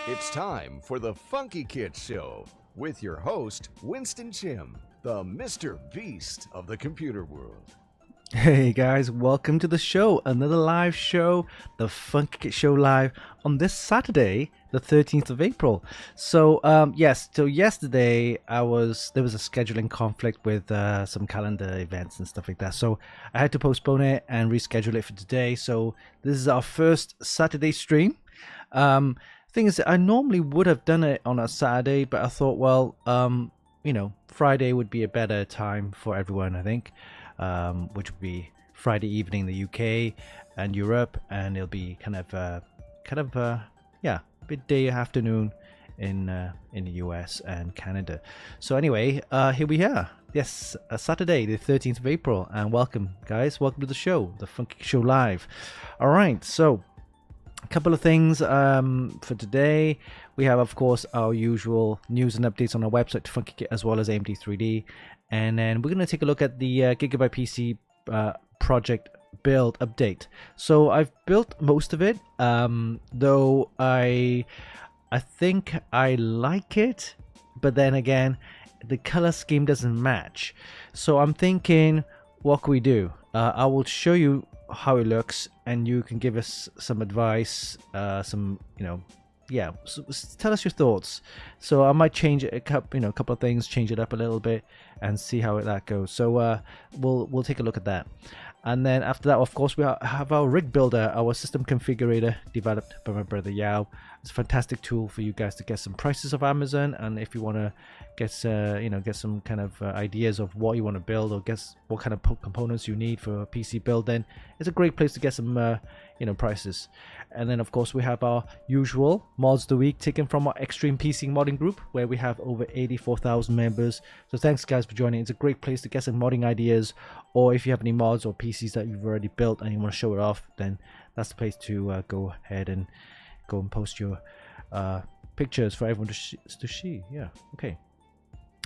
It's time for the Funkykit Show with your host, Winston Chim, the Mr. Beast of the computer world. Hey guys, welcome to the show, another live show, the Funkykit Show live on this Saturday, the 13th of April. So yesterday there was a scheduling conflict with some calendar events and stuff like that. So I had to postpone it and reschedule it for today. So this is our first Saturday stream. Thing is, I normally would have done it on a Saturday, but I thought, well, Friday would be a better time for everyone, I think. Which would be Friday evening in the UK and Europe, and it'll be kind of midday afternoon in the US and Canada. So anyway, here we are. Yes, Saturday the 13th of April, and welcome guys, welcome to the show, the Funky Show Live. All right, so a couple of things for today. We have, of course, our usual news and updates on our website, Funkykit, as well as AMD 3D. And then we're going to take a look at the Gigabyte PC project build update. So I've built most of it, though I think I like it, but then again, the color scheme doesn't match. So I'm thinking, what can we do? I will show you how it looks, and you can give us some advice, so tell us your thoughts. So I might change it a couple of things, change it up a little bit, and see how that goes. So we'll take a look at that. And then after that, of course, we have our rig builder, our system configurator, developed by my brother Yao. It's a fantastic tool for you guys to get some prices of Amazon, and if you want to get some kind of ideas of what you want to build, or guess what kind of components you need for a PC build, then it's a great place to get some prices. And then of course we have our usual mods of the week taken from our Extreme PC Modding group, where we have over 84,000 members. So thanks guys for joining. It's a great place to get some modding ideas, or if you have any mods or PCs that you've already built and you want to show it off, then that's the place to go ahead and go and post your pictures for everyone to see. Yeah, okay.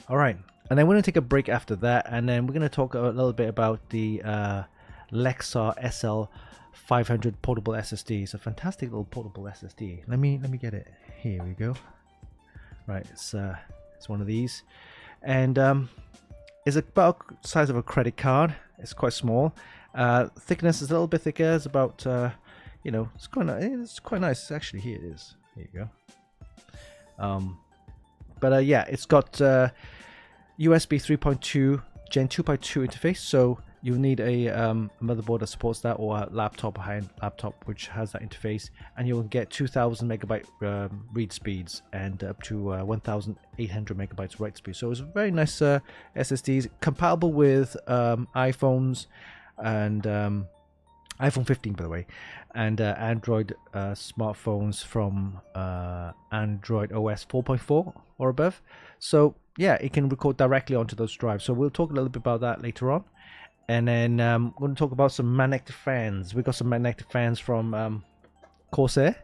All right, and then we're going to take a break after that, and then we're going to talk a little bit about the Lexar SL500 portable SSD. It's a fantastic little portable SSD. Let me get it. Here we go. Right, it's one of these, and it's about the size of a credit card. It's quite small. Thickness is a little bit thicker. It's about it's quite nice actually. Here it is. Here you go. It's got USB 3.2 Gen 2.2 interface, so you'll need a motherboard that supports that, or a laptop, a high-end laptop which has that interface, and you'll get 2,000 megabyte read speeds and up to 1,800 megabytes write speed. So it's a very nice SSDs, compatible with iPhones and iPhone 15, by the way, and Android smartphones from Android OS 4.4 or above. So yeah, it can record directly onto those drives. So we'll talk a little bit about that later on. And then we're going to talk about some magnetic fans. We got some magnetic fans from Corsair,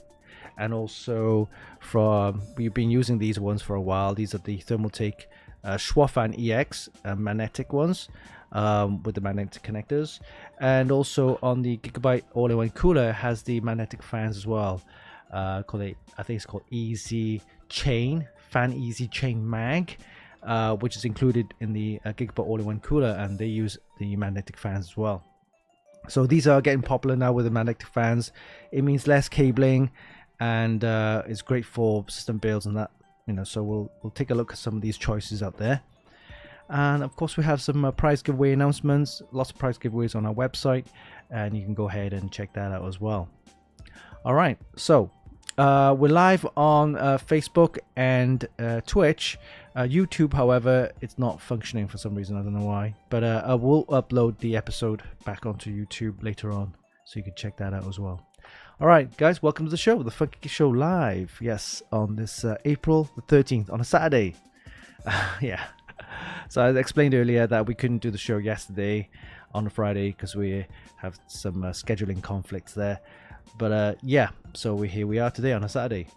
and also from, we've been using these ones for a while. These are the Thermaltake Schwafan EX magnetic ones with the magnetic connectors, and also on the Gigabyte all-in-one cooler has the magnetic fans as well. I think it's called Easy Chain Fan Easy Chain Mag. Which is included in the Gigabyte all-in-one cooler, and they use the magnetic fans as well. So these are getting popular now with the magnetic fans. It means less cabling, and it's great for system builds and that. So we'll take a look at some of these choices out there. And of course we have some prize giveaway announcements. Lots of prize giveaways on our website, and you can go ahead and check that out as well. All right, so we're live on Facebook and Twitch. YouTube, however, it's not functioning for some reason. I don't know why, but I will upload the episode back onto YouTube later on, so you can check that out as well. All right, guys, welcome to the show, the Funky Show Live. Yes, on this April the 13th, on a Saturday. Yeah. So I explained earlier that we couldn't do the show yesterday on a Friday because we have some scheduling conflicts there. But so here we are today on a Saturday.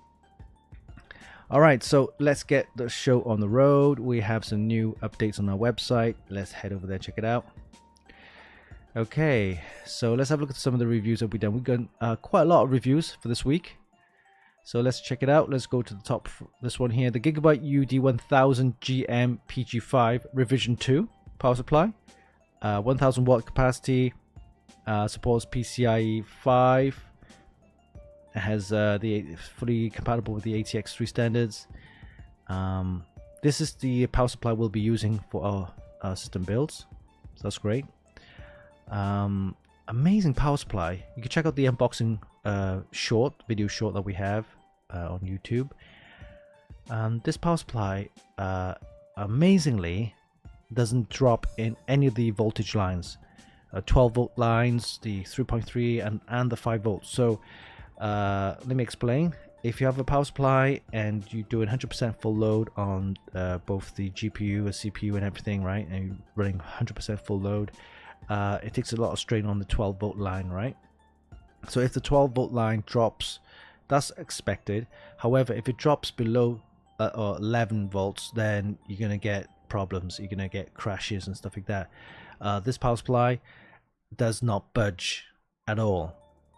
All right, so let's get the show on the road. We have some new updates on our website. Let's head over there, check it out. Okay, so let's have a look at some of the reviews that we've done. We've got quite a lot of reviews for this week. So let's check it out. Let's go to the top. This one here, the Gigabyte UD1000 PG5 revision 2 power supply, 1000 watt capacity, supports PCIe 5. It has the fully compatible with the ATX 3 standards. This is the power supply we'll be using for our system builds, so that's great. Amazing power supply. You can check out the unboxing video short that we have on YouTube. This power supply amazingly doesn't drop in any of the voltage lines, 12 volt lines, the 3.3 and the 5 volts. So let me explain. If you have a power supply and you're doing 100% full load on both the GPU and CPU and everything, right, and you're running 100% full load, it takes a lot of strain on the 12 volt line, right? So if the 12 volt line drops, that's expected. However, if it drops below or 11 volts, then you're going to get problems. You're going to get crashes and stuff like that. This power supply does not budge at all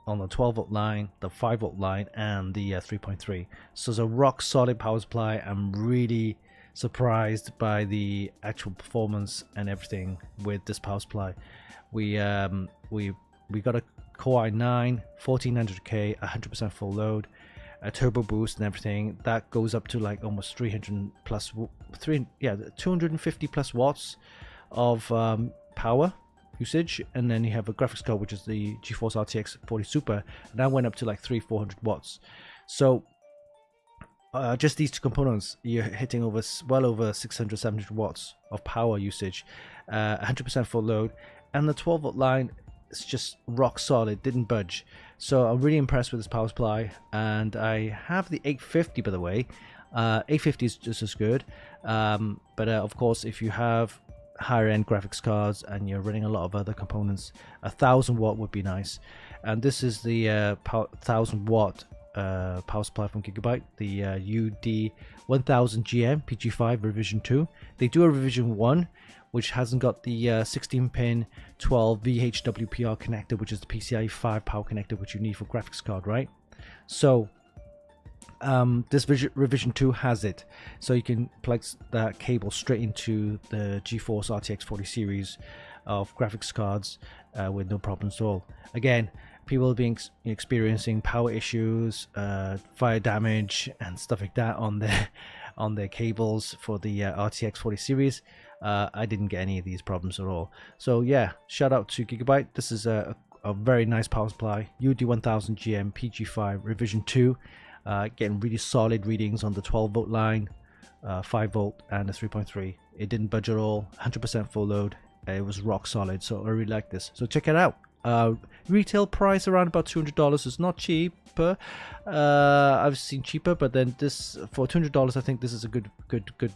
on the 12 volt line, the 5 volt line, and the 3.3. So it's a rock solid power supply. I'm really surprised by the actual performance and everything with this power supply. We got a Core i9 1400K, 100% full load, a turbo boost and everything. That goes up to like almost 250 plus watts of power usage. And then you have a graphics card, which is the GeForce RTX 40 Super, and that went up to like 300-400 watts. So just these two components, you're hitting well over 600-700 watts of power usage, 100% full load, and the 12 volt line, it's just rock solid, didn't budge. So I'm really impressed with this power supply. And I have the 850, by the way. 850 is just as good, but of course, if you have higher end graphics cards and you're running a lot of other components, 1000 watt would be nice. And this is the 1000 watt power supply from Gigabyte, the UD1000 PG5 revision 2. They do a revision 1 which hasn't got the 16 pin 12 VHWPR connector, which is the PCIe 5 power connector which you need for graphics card, right? So this revision 2 has it, so you can plug that cable straight into the GeForce RTX 40 series of graphics cards with no problems at all. Again, people have been experiencing power issues, fire damage and stuff like that on their cables for the RTX 40 series. I didn't get any of these problems at all. So yeah, shout out to Gigabyte. This is a very nice power supply, UD1000 PG5 revision 2, getting really solid readings on the 12 volt line, 5 volt and the 3.3. It didn't budge at all, 100% full load. It was rock solid, so I really like this. So check it out. Retail price around about $200. Is not cheaper. I've seen cheaper, but then this for $200, I think this is a good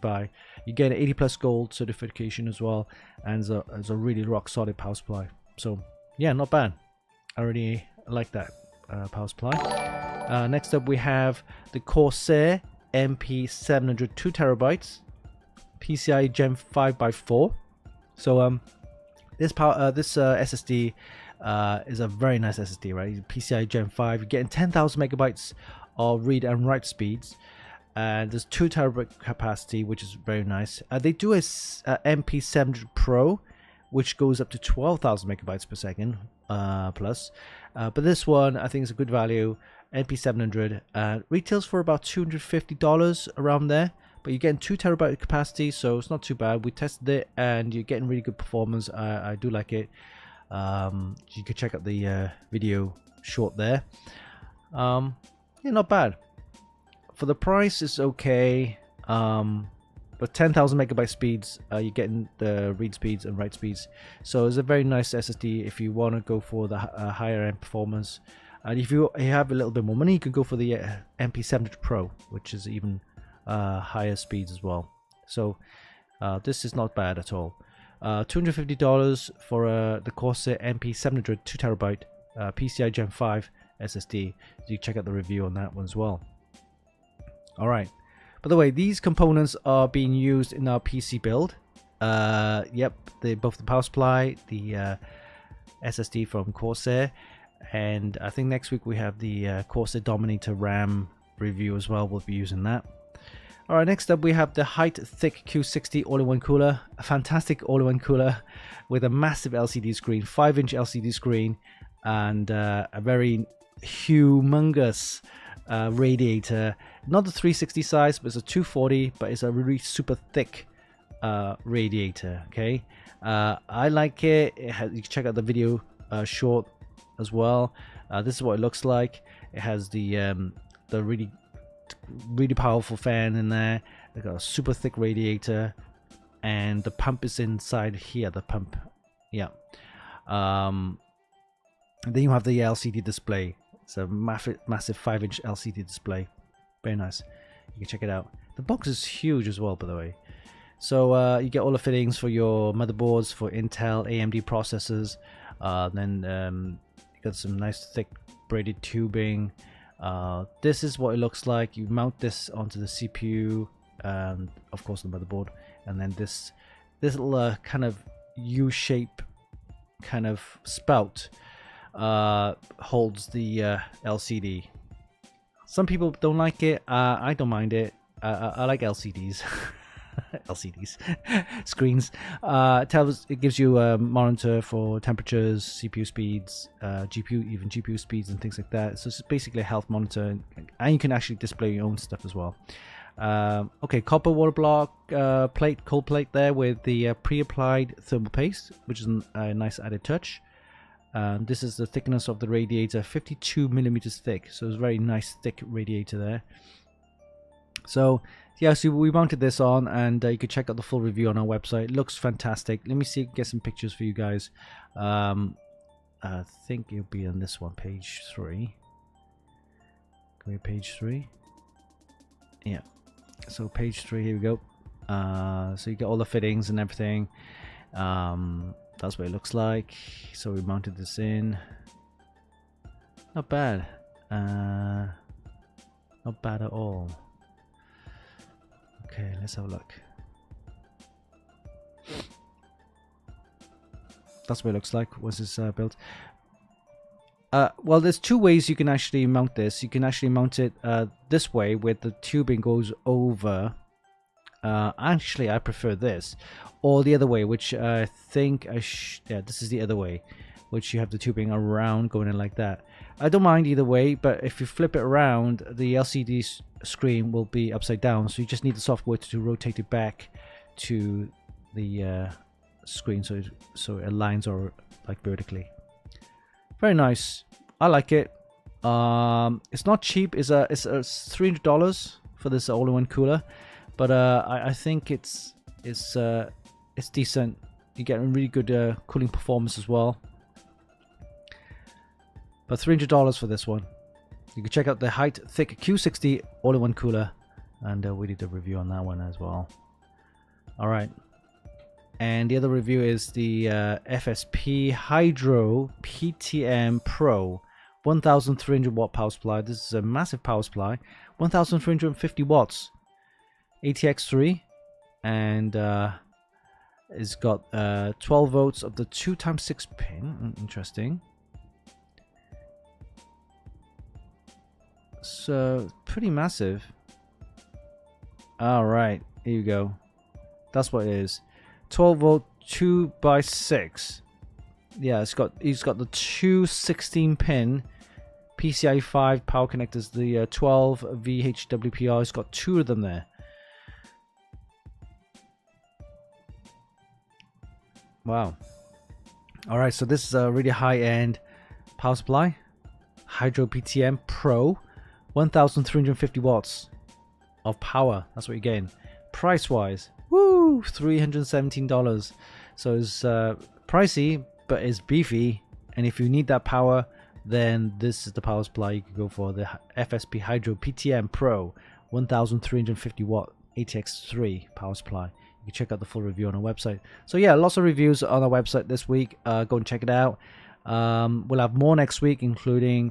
buy. You get an 80 plus gold certification as well, and it's a really rock solid power supply. So yeah, not bad. I really like that power supply. Next up, we have the Corsair MP700 2TB PCIe Gen 5x4. So this SSD is a very nice SSD, right? PCIe Gen 5. You're getting 10,000 megabytes of read and write speeds, and there's 2 terabyte capacity, which is very nice. They do a MP700 Pro, which goes up to 12,000 megabytes per second plus. But this one, I think, is a good value. MP700 retails for about $250 around there. But you're getting 2 terabyte capacity, so it's not too bad. We tested it, and you're getting really good performance. I do like it. You could check out the video short there. Yeah, not bad. For the price, it's okay. But 10,000 megabyte speeds, you're getting the read speeds and write speeds. So it's a very nice SSD if you want to go for the higher end performance. And if you have a little bit more money, you can go for the MP700 Pro, which is even higher speeds as well. So this is not bad at all. $250 for the Corsair MP700 2TB PCIe Gen 5 SSD. You check out the review on that one as well. All right. By the way, these components are being used in our PC build. Yep, both the power supply, the SSD from Corsair, and I think next week we have the Corsair Dominator RAM review as well. We'll be using that. All right, next up we have the Height Thick Q60 all-in-one cooler, a fantastic all-in-one cooler with a massive LCD screen, 5-inch LCD screen, and a very humongous radiator. Not the 360 size, but it's a 240, but it's a really super thick radiator. Okay, I like it. You can check out the video short as well. This is what it looks like. It has the really powerful fan in there. They got a super thick radiator, and the pump is inside here. The pump, yeah. And then you have the LCD display. It's a massive 5-inch LCD display. Very nice. You can check it out. The box is huge as well, by the way. So you get all the fittings for your motherboards, for Intel, AMD processors. Then you got some nice thick braided tubing. This is what it looks like. You mount this onto the CPU and of course the motherboard, and then this little kind of U-shape kind of spout holds the LCD. Some people don't like it. I don't mind it. I like LCDs. LCDs screens. It gives you a monitor for temperatures, CPU speeds, GPU speeds and things like that. So it's basically a health monitor, and you can actually display your own stuff as well. Okay, copper water block cold plate there with the pre-applied thermal paste, which is a nice added touch. This is the thickness of the radiator, 52 millimeters thick, so it's a very nice thick radiator there. So yeah, so we mounted this on, and you can check out the full review on our website. It looks fantastic. Let me see, get some pictures for you guys. I think it'll be on this one, page 3. Can we page 3? Yeah. So page 3, here we go. So you get all the fittings and everything. That's what it looks like. So we mounted this in. Not bad. Not bad at all. Okay, let's have a look. That's what it looks like once it's built. Well, there's two ways you can actually mount this. You can actually mount it this way, where the tubing goes over. Actually, I prefer this, or the other way, which I think yeah, this is the other way, which you have the tubing around going in like that. I don't mind either way, but if you flip it around, the LCD screen will be upside down, so you just need the software to rotate it back to the screen, so it aligns or like vertically. Very nice. I like it. It's not cheap. It's $300 for this all-in-one cooler, but I think it's decent. You get a really good cooling performance as well. But $300 for this one. You can check out the Height Thick Q60 all-in-one cooler, and we did a review on that one as well. All right. And the other review is the FSP Hydro PTM Pro 1300 watt power supply. This is a massive power supply, 1350 watts, ATX3, and it's got 12 volts of the 2x6 pin. Interesting. So pretty massive. All right, here you go. That's what it is. 12 volt 2x6. Yeah, he's got the two 16 pin PCI 5 power connectors, the 12 VHWPR. It's got two of them there. Wow. All right, so this is a really high-end power supply, Hydro PTM Pro, 1350 watts of power. That's what you're getting. Price-wise, woo, $317. So it's pricey, but it's beefy. And if you need that power, then this is the power supply you can go for, the FSP Hydro PTM Pro 1350 watt ATX3 power supply. You can check out the full review on our website. So yeah, lots of reviews on our website this week. Go and check it out. We'll have more next week, including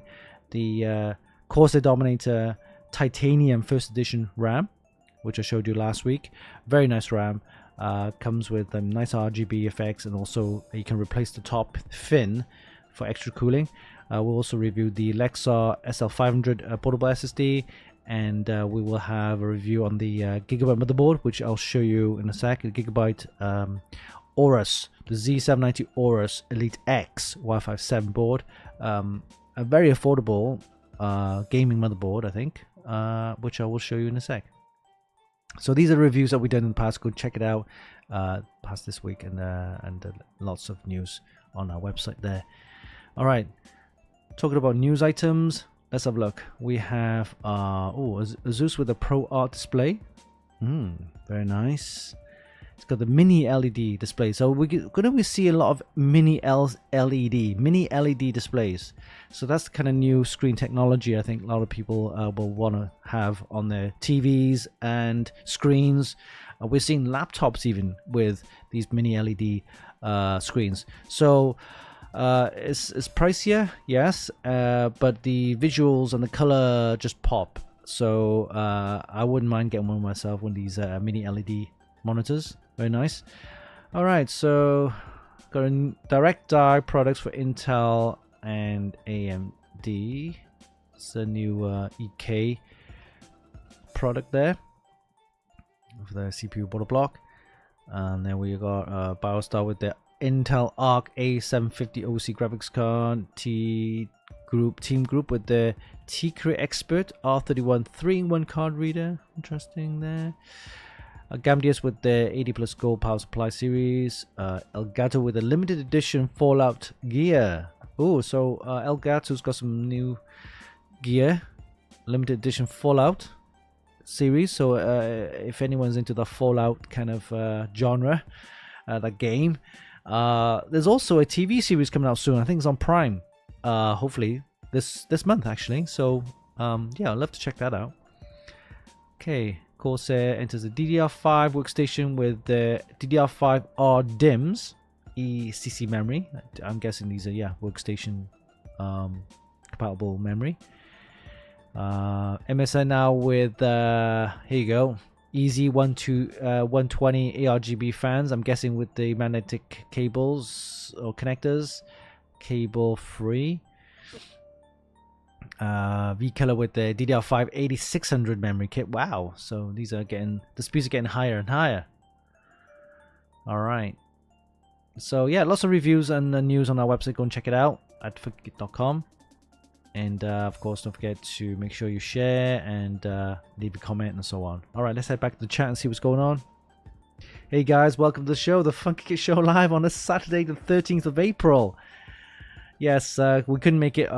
the Corsair Dominator Titanium First Edition RAM, which I showed you last week. Very nice RAM. Comes with nice RGB effects, and also you can replace the top fin for extra cooling. We'll also review the Lexar SL500 portable SSD and we will have a review on the Gigabyte motherboard, which I'll show you in a sec. The Gigabyte Aorus, the Z790 Aorus Elite X Wi-Fi 7 board, a very affordable gaming motherboard, I think, which I will show you in a sec. So these are reviews that we've done in the past. Go check it out past this week, and lots of news on our website there. All right, talking about news items, let's have a look. We have Asus with a Pro Art display. Very nice. It's got the mini LED display, so we're going to see a lot of mini LED displays. So that's the kind of new screen technology I think a lot of people will want to have on their TVs and screens. We're seeing laptops even with these mini LED screens. So it's pricier, yes, but the visuals and the color just pop. So I wouldn't mind getting one myself, one of these mini LED monitors. Very nice. All right, so got a direct die products for Intel and AMD. It's a new EK product there for the CPU board block. And then we got BioStar with the Intel Arc A750 OC graphics card. Team Group with the T-Create Expert R31 3-in-1 card reader. Interesting there. Gamdius with the 80 plus gold power supply series. Elgato with a limited edition Fallout gear. Oh, so Elgato's got some new gear, limited edition Fallout series. So if anyone's into the Fallout kind of genre, that game, there's also a TV series coming out soon. I think it's on Prime. Hopefully this month actually. So yeah, I'd love to check that out. Okay. Corsair enters the DDR5 workstation with the DDR5R DIMMs ECC memory. I'm guessing these are workstation compatible memory. MSI now with here you go, easy 120 ARGB fans. I'm guessing with the magnetic cables or connectors, cable free. V-Color with the DDR5 8600 memory kit. Wow, so these are the speeds are getting higher and higher. All right, so yeah, lots of reviews and news on our website. Go and check it out at funkykit.com. And of course, don't forget to make sure you share and leave a comment and so on. All right, let's head back to the chat and see what's going on. Hey guys, welcome to the show, the Funkykit Show live on a Saturday, the 13th of April. Yes, we couldn't make it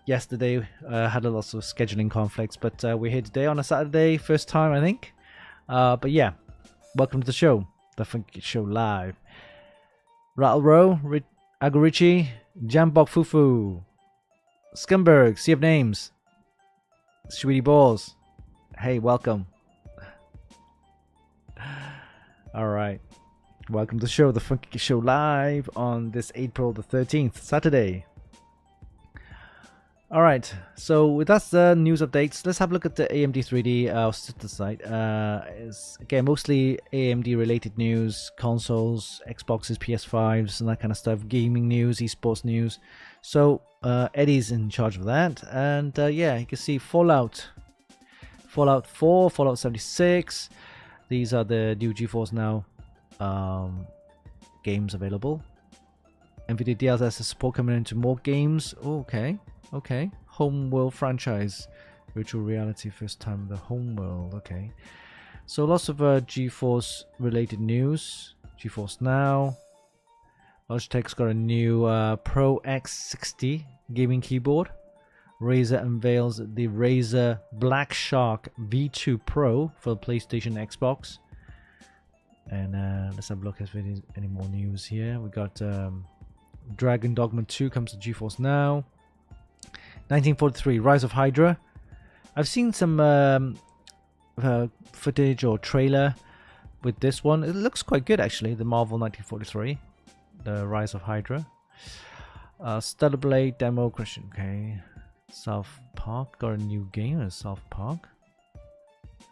yesterday. Had a lot of scheduling conflicts, but we're here today on a Saturday, first time I think. But yeah, welcome to the show, the Funkykit Show live. Rattle Row, Agorichi, Jambok Fufu, Scumberg, Sea of Names, Sweetie Balls. Hey, welcome. All right, welcome to the show, the Funkykit Show live on this April the 13th, Saturday. All right, so with that's the news updates. Let's have a look at the AMD 3D sister site. It's again mostly AMD related news, consoles, Xboxes, PS5s, and that kind of stuff. Gaming news, esports news. So Eddie's in charge of that, and yeah, you can see Fallout 4, Fallout 76. These are the new GeForce Now games available. NVIDIA DLSS support coming into more games. Oh, okay. Homeworld franchise. Virtual reality, first time the Homeworld. Okay. So lots of GeForce related news. GeForce Now. Logitech's got a new Pro X60 gaming keyboard. Razer unveils the Razer Black Shark V2 Pro for the PlayStation and Xbox. And let's have a look if there's any more news here. We got Dragon Dogma 2 comes to GeForce Now. 1943 Rise of Hydra. I've seen some footage or trailer with this one. It looks quite good actually. The Marvel 1943, the Rise of Hydra. Stellar Blade demo question. Okay. South Park got a new game in South Park,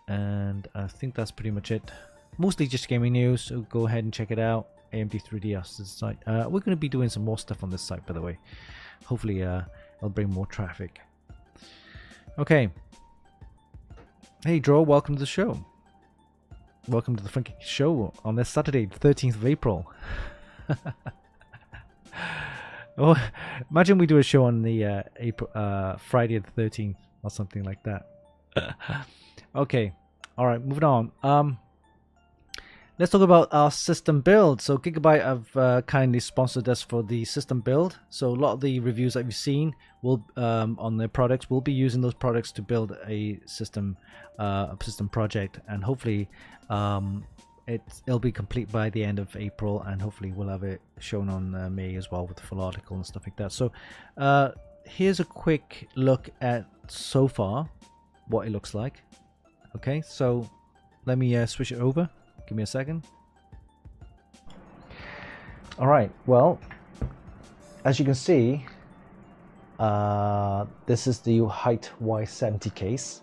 and I think that's pretty much it. Mostly just gaming news, so go ahead and check it out. AMD 3D site. We're going to be doing some more stuff on this site, by the way. Hopefully it'll bring more traffic. Okay, Hey, Draw, welcome to the show. Welcome to the Funkykit show on this Saturday, the 13th of April. Oh, imagine we do a show on the Friday the 13th or something like that. Okay, all right, moving on. Let's talk about our system build. So Gigabyte have kindly sponsored us for the system build. So a lot of the reviews that you've seen will on their products, we'll be using those products to build a system project, and hopefully it'll be complete by the end of April, and hopefully we'll have it shown on May as well with the full article and stuff like that. So here's a quick look at so far what it looks like. Okay, so let me switch it over. Give me a second. All right, well, as you can see, this is the height Y70 case,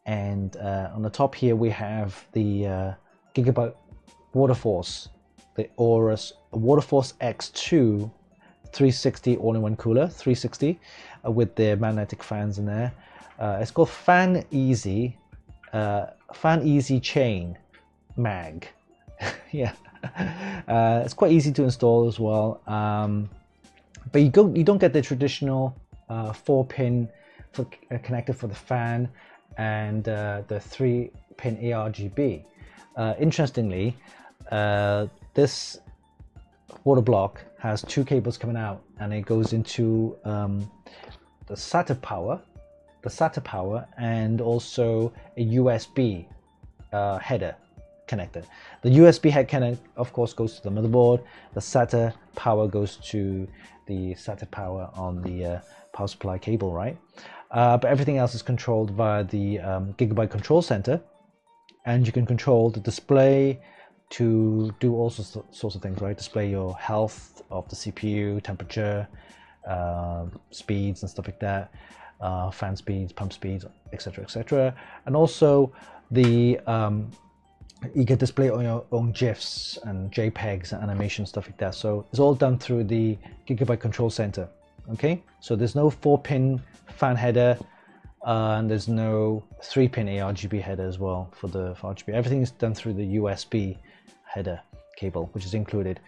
and on the top here we have the Gigabyte Waterforce, the Aorus Waterforce X2 360 all-in-one cooler, 360 with the magnetic fans in there. It's called Fan Easy Chain Mag. Yeah, it's quite easy to install as well, but you don't get the traditional 4-pin connector for the fan and the 3-pin ARGB. Interestingly, this water block has 2 cables coming out, and it goes into the SATA power and also a USB header connector. The USB head connector, of course, goes to the motherboard. The SATA power goes to the SATA power on the power supply cable, right? But everything else is controlled via the Gigabyte Control Center, and you can control the display to do all sorts of things, right? Display your health of the CPU, temperature, speeds and stuff like that, fan speeds, pump speeds, etc., etc. And also the you can display on your own GIFs and JPEGs and animation, stuff like that. So it's all done through the Gigabyte Control Center. Okay, so there's no 4-pin fan header, and there's no 3-pin ARGB header as well for RGB. Everything is done through the USB header cable, which is included.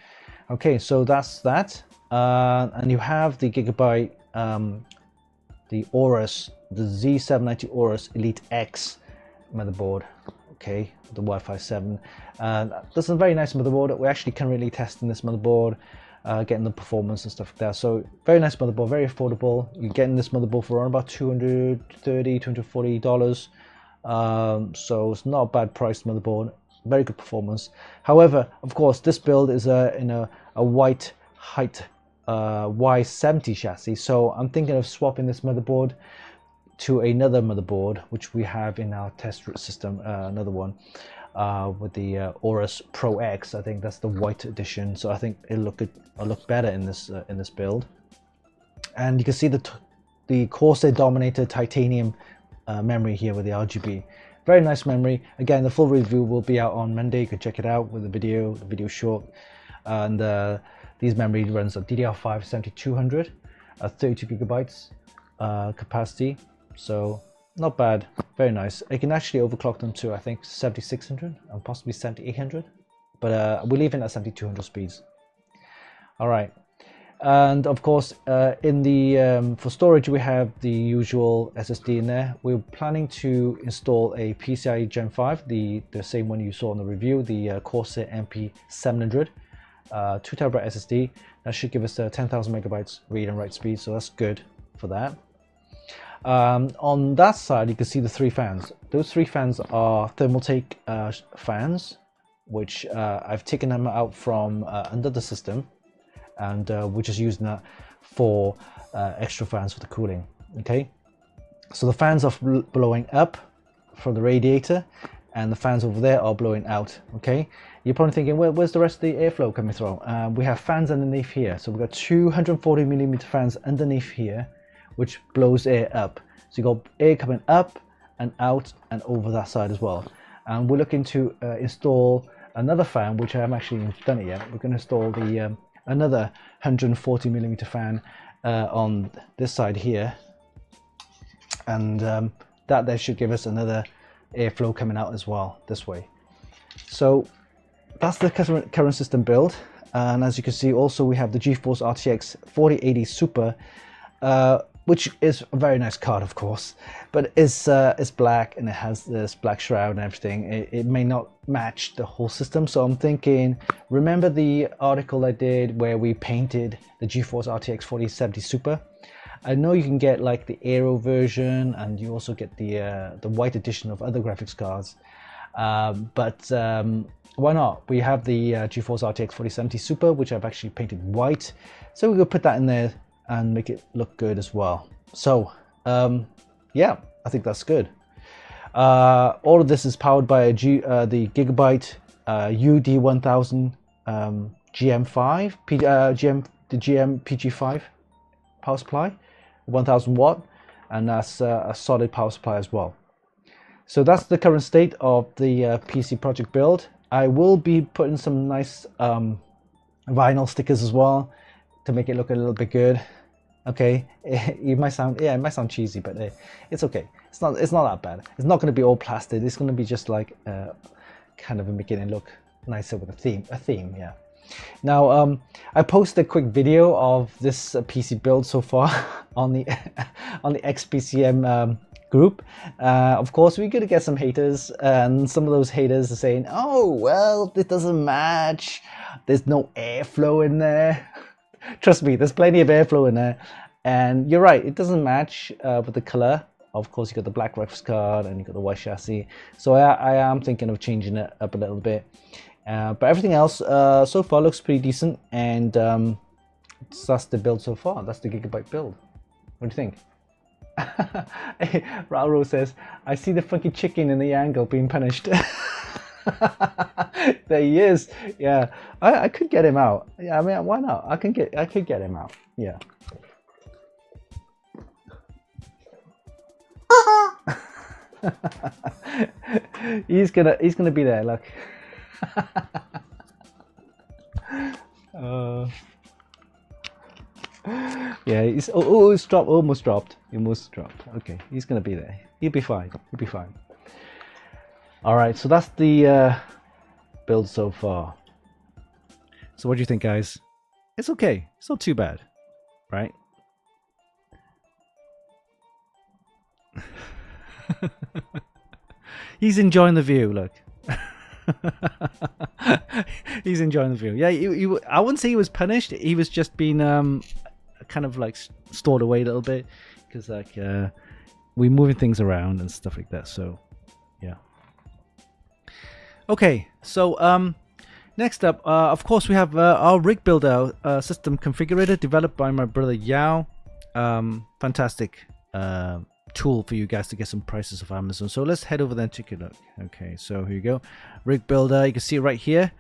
Okay, so that's that. And you have the Gigabyte, the Aorus, the Z790 Aorus Elite X motherboard. Okay, the Wi-Fi 7. This is a very nice motherboard. We're actually currently testing this motherboard, getting the performance and stuff like that. So very nice motherboard, very affordable. You're getting this motherboard for around about $230, $240. So it's not a bad priced motherboard. Very good performance. However, of course, this build is in a white height Y70 chassis. So I'm thinking of swapping this motherboard to another motherboard which we have in our test system, another one with the Aorus Pro X. I think that's the white edition, so I think it'll look better in this build. And you can see the Corsair Dominator titanium memory here with the RGB. Very nice memory. Again, the full review will be out on Monday. You can check it out with the video short. And these memory runs on DDR5 7200, 32 gigabytes capacity. So not bad, very nice. I can actually overclock them to, I think, 7600 and possibly 7800, but we're leaving at 7200 speeds. All right, and of course in the for storage we have the usual SSD in there. We're planning to install a PCIe Gen 5, the same one you saw in the review, the Corsair MP700, 2 terabyte SSD. That should give us 10,000 megabytes read and write speed, so that's good for that. On that side, you can see the 3 fans. Those 3 fans are Thermaltake fans, which I've taken them out from under the system, and we're just using that for extra fans for the cooling. Okay, so the fans are blowing up from the radiator, and the fans over there are blowing out. Okay, you're probably thinking, where's the rest of the airflow coming through? We have fans underneath here, so we've got 240mm fans underneath here, which blows air up. So you got air coming up and out and over that side as well. And we're looking to install another fan, which I haven't actually done it yet. We're going to install the another 140mm fan on this side here, and that there should give us another airflow coming out as well this way. So that's the current system build, and as you can see, also we have the GeForce RTX 4080 Super, which is a very nice card, of course, but it's black and it has this black shroud and everything. It may not match the whole system, so I'm thinking, remember the article I did where we painted the GeForce RTX 4070 Super? I know you can get like the Aero version, and you also get the white edition of other graphics cards, but why not? We have the GeForce RTX 4070 Super, which I've actually painted white, so we could put that in there and make it look good as well. So yeah, I think that's good. All of this is powered by the Gigabyte UD1000 GM5 the GM PG5 power supply, 1000 watt, and that's a solid power supply as well. So that's the current state of the PC project build. I will be putting some nice vinyl stickers as well to make it look a little bit good. Okay, it might sound cheesy, but it's okay. It's not that bad. It's not going to be all plastic. It's going to be just like kind of making it look nicer with a theme. Yeah. Now I posted a quick video of this PC build so far on the XPCM group. Of course, we're gonna get some haters, and some of those haters are saying, "Oh well, this doesn't match. There's no airflow in there." Trust me, there's plenty of airflow in there, and you're right, it doesn't match with the color. Of course, you got the black graphics card and you got the white chassis, so I am thinking of changing it up a little bit. But everything else so far looks pretty decent, and that's the build so far. That's the Gigabyte build. What do you think? Rauro says, "I see the funky chicken in the angle being punished." There he is. Yeah, I could get him out. Yeah, I mean, why not? I could get him out. Yeah. he's gonna be there. Look. Yeah, it's it's dropped. Almost dropped. Okay, he's gonna be there. He'll be fine. All right, so that's the build so far. So what do you think, guys? It's okay. It's not too bad, right? He's enjoying the view. Look. He's enjoying the view. Yeah, I wouldn't say he was punished. He was just being kind of like stored away a little bit, because like we're moving things around and stuff like that. So yeah. Okay, so next up, of course, we have our rig builder system configurator developed by my brother Yao. Fantastic tool for you guys to get some prices of Amazon. So let's head over there and take a look. Okay, so here you go, rig builder. You can see it right here,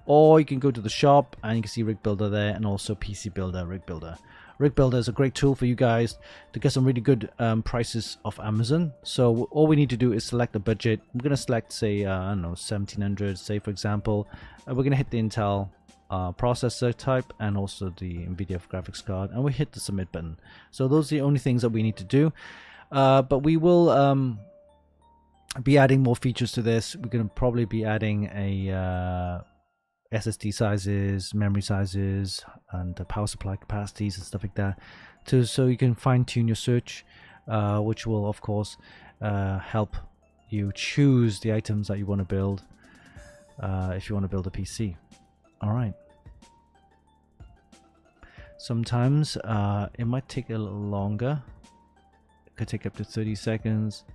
or you can go to the shop and you can see rig builder there, and also PC builder, rig builder. Rig builder is a great tool for you guys to get some really good prices off Amazon. So all we need to do is select the budget. I'm gonna select, say I don't know, 1700, say for example. We're gonna hit the Intel processor type and also the NVIDIA graphics card, and we hit the submit button. So those are the only things that we need to do. But we will be adding more features to this. We're going to probably be adding a SSD sizes, memory sizes, and power supply capacities and stuff like that, so you can fine-tune your search, which will of course help you choose the items that you want to build if you want to build a PC. All right. Sometimes it might take a little longer. Could take up to 30 seconds.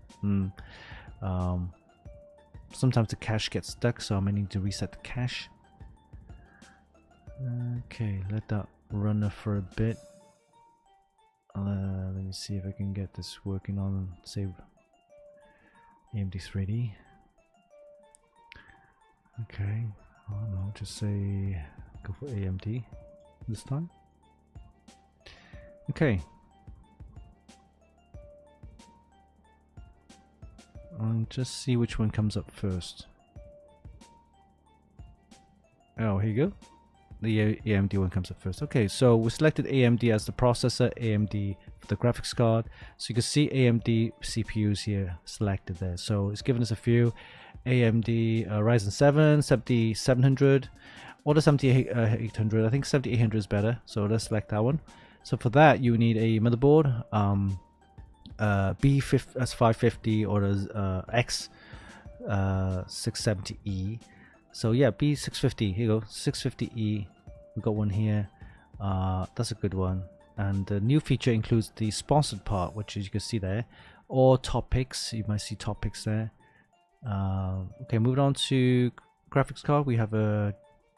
Sometimes the cache gets stuck, so I may need to reset the cache. Okay, let that run for a bit. Let me see if I can get this working on, say, AMD 3D. Okay, I don't know, just say go for AMD this time. Okay. And just see which one comes up first. Oh, here you go. The AMD one comes up first. Okay, so we selected AMD as the processor, AMD for the graphics card. So you can see AMD CPUs here selected there. So it's given us a few. AMD Ryzen 7, 7700, or the 7800. I think 7800 is better. So let's select that one. So for that, you need a motherboard, B550 or the X670E. So yeah, B650. Here you go, 650E. We got one here. That's a good one. And the new feature includes the sponsored part, which as you can see there, or top picks. You might see top picks there. Okay, moving on to graphics card. We have a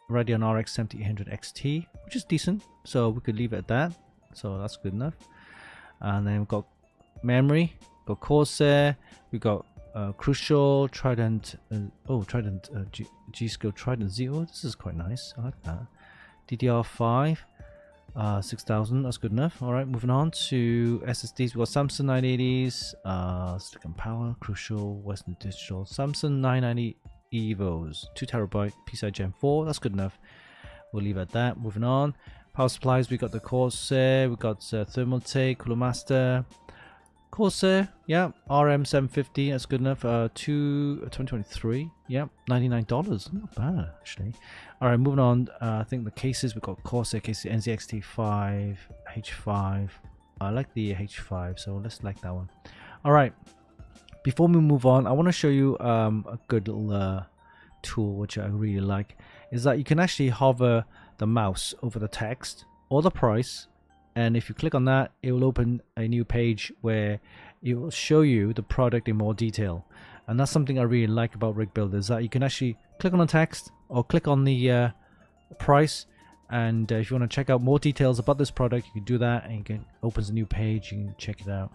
Radeon RX 7800 XT, which is decent. So we could leave it at that. So that's good enough. And then we've got memory, got Corsair, we got Crucial, Trident, G-Skill Trident Zero. This is quite nice. I like that. DDR5, 6000. That's good enough. All right, moving on to SSDs. We got Samsung 980s, Silicon Power, Crucial, Western Digital, Samsung 990 Evos, 2TB PCI Gen 4. That's good enough. We'll leave it at that. Moving on. Power supplies. We got the Corsair. We got Thermaltake, Cooler Master. Corsair, yeah, RM750, that's good enough. 2023, yeah, $99, not bad actually. All right, moving on. I think the cases, we've got Corsair cases, NZXT5, H5. I like the H5, so let's select that one. All right, before we move on, I want to show you a good little tool which I really like, is that you can actually hover the mouse over the text or the price. And if you click on that, it will open a new page where it will show you the product in more detail. And that's something I really like about Rig Builder, is that you can actually click on the text or click on the price. And if you want to check out more details about this product, you can do that, and you can opens a new page. You can check it out.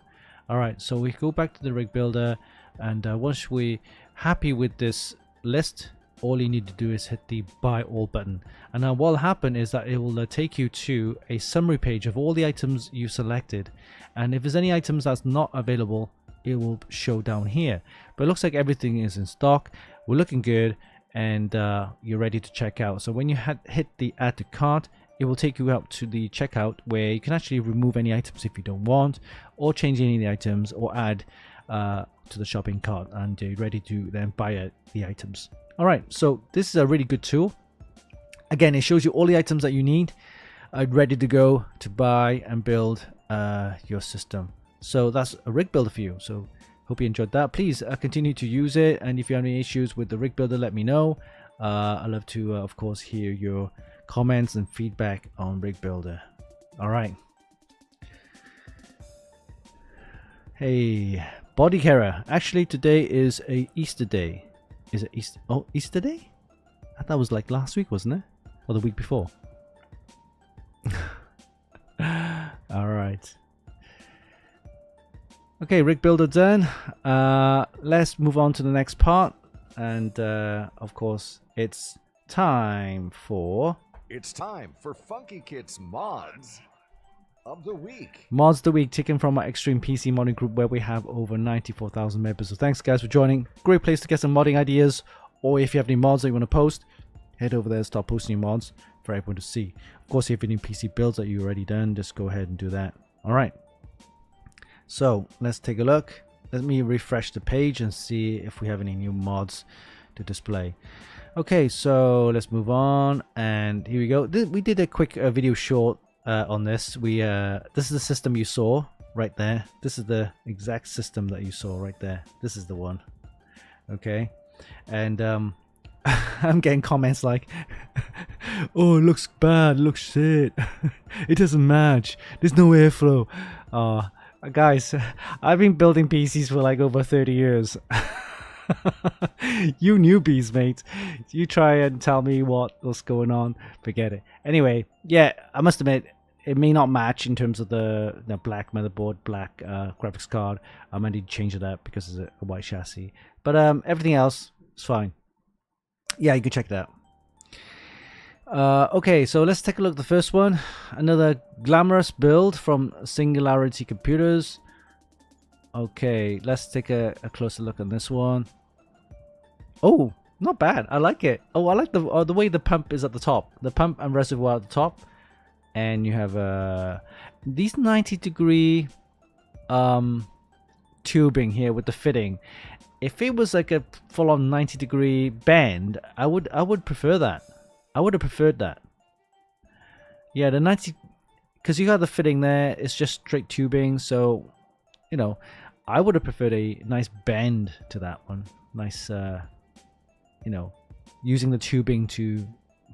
All right, so we go back to the Rig Builder, and once we're happy with this list, all you need to do is hit the buy all button, and now what will happen is that it will take you to a summary page of all the items you selected, and if there's any items that's not available, it will show down here. But it looks like everything is in stock. We're looking good, and you're ready to check out. So when you hit the add to cart, it will take you out to the checkout where you can actually remove any items if you don't want, or change any of the items, or add to the shopping cart, and you're ready to then buy the items. All right, so this is a really good tool. Again, it shows you all the items that you need, ready to go to buy and build your system. So that's a Rig Builder for you. So hope you enjoyed that. Please continue to use it, and if you have any issues with the Rig Builder, let me know. I'd love to, of course, hear your comments and feedback on Rig Builder. All right. Hey, Body Carer. Actually, today is a Easter day. Is it Easter? Oh, Easter Day? I thought it was like last week, wasn't it? Or the week before? All right. Okay, Rig Builder done. Let's move on to the next part. And of course, it's time for... It's time for Funkykit's Mods of the Week. Mods of the Week, taken from our Extreme PC Modding group, where we have over 94,000 members. So thanks guys for joining. Great place to get some modding ideas, or if you have any mods that you want to post, head over there and start posting your mods for everyone to see. Of course, if you have any PC builds that you've already done, just go ahead and do that. All right. So let's take a look. Let me refresh the page and see if we have any new mods to display. Okay, so let's move on, and here we go. We did a quick video short on this. This is the system you saw right there. This is the exact system that you saw right there. This is the one. Okay, and I'm getting comments like, "Oh, it looks bad. It looks shit. It doesn't match. There's no airflow." Guys, I've been building PCs for like over 30 years. You newbies, mate. You try and tell me what's going on. Forget it. Anyway, yeah, I must admit, it may not match in terms of the black motherboard, black graphics card. I might need to change it up because it's a white chassis. But everything else is fine. Yeah, you can check that out. Okay, so let's take a look at the first one. Another glamorous build from Singularity Computers. Okay, let's take a closer look on this one. Oh, Not bad. I like it. Oh, I like the way the pump is at the top. The pump and reservoir at the top, and you have these 90-degree tubing here with the fitting. If it was like a full-on 90-degree bend, I would prefer that. I would have preferred that. Yeah, the 90, because you got the fitting there. It's just straight tubing, so you know, I would have preferred a nice bend to that one. Nice, you know, using the tubing to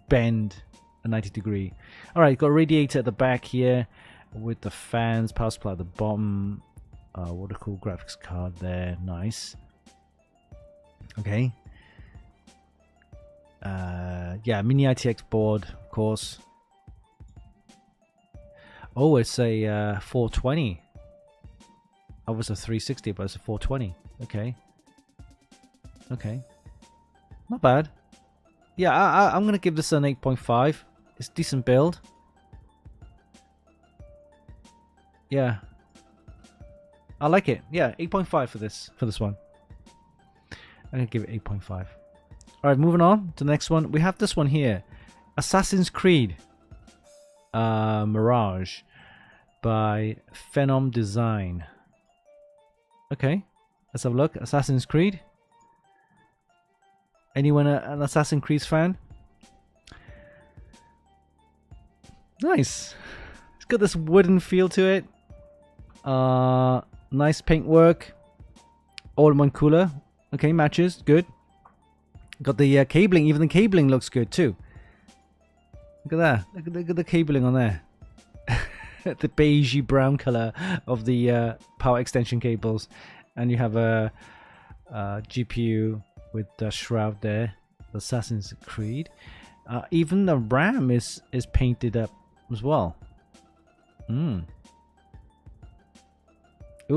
bend a 90-degree. All right, got a radiator at the back here with the fans, power supply at the bottom. Water cool graphics card there, nice. Okay. Yeah, mini ITX board, of course. Oh, it's a 420. I was a 360, but it's a 420. Okay. Okay. Not bad. Yeah, I'm gonna give this an 8.5. It's a decent build. Yeah. I like it. Yeah, 8.5 for this one. I'm gonna give it 8.5. Alright, moving on to the next one. We have this one here. Assassin's Creed Mirage by Phenom Design. Okay, let's have a look. Assassin's Creed. Anyone an Assassin's Creed fan? Nice. It's got this wooden feel to it. Nice paintwork. All-in-one cooler. Okay, matches. Good. Got the cabling. Even the cabling looks good too. Look at that. Look at the cabling on there. The beigey brown color of the power extension cables, and you have a GPU with the shroud there. Assassin's Creed. Even the RAM is painted up as well. Ooh,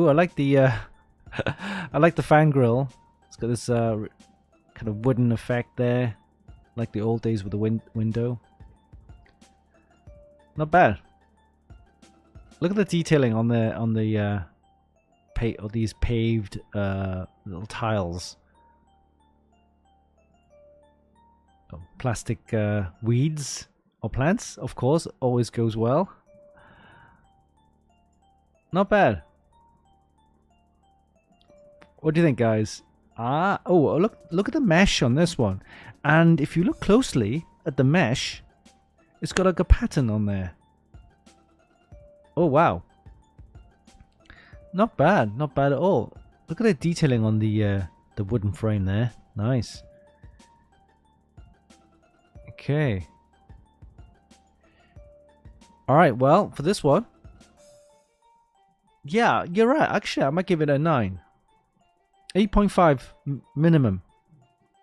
I like the I like the fan grill. It's got this kind of wooden effect there, like the old days with the window. Not bad. Look at the detailing on the these paved little tiles. Oh, plastic weeds or plants, of course, always goes well. Not bad. What do you think, guys? Oh, look at the mesh on this one. And if you look closely at the mesh, it's got like a pattern on there. Oh wow. Not bad at all. Look at the detailing on the wooden frame there. Nice. Okay. Alright, well, for this one, yeah, you're right. Actually, I might give it a 9. 8.5 minimum.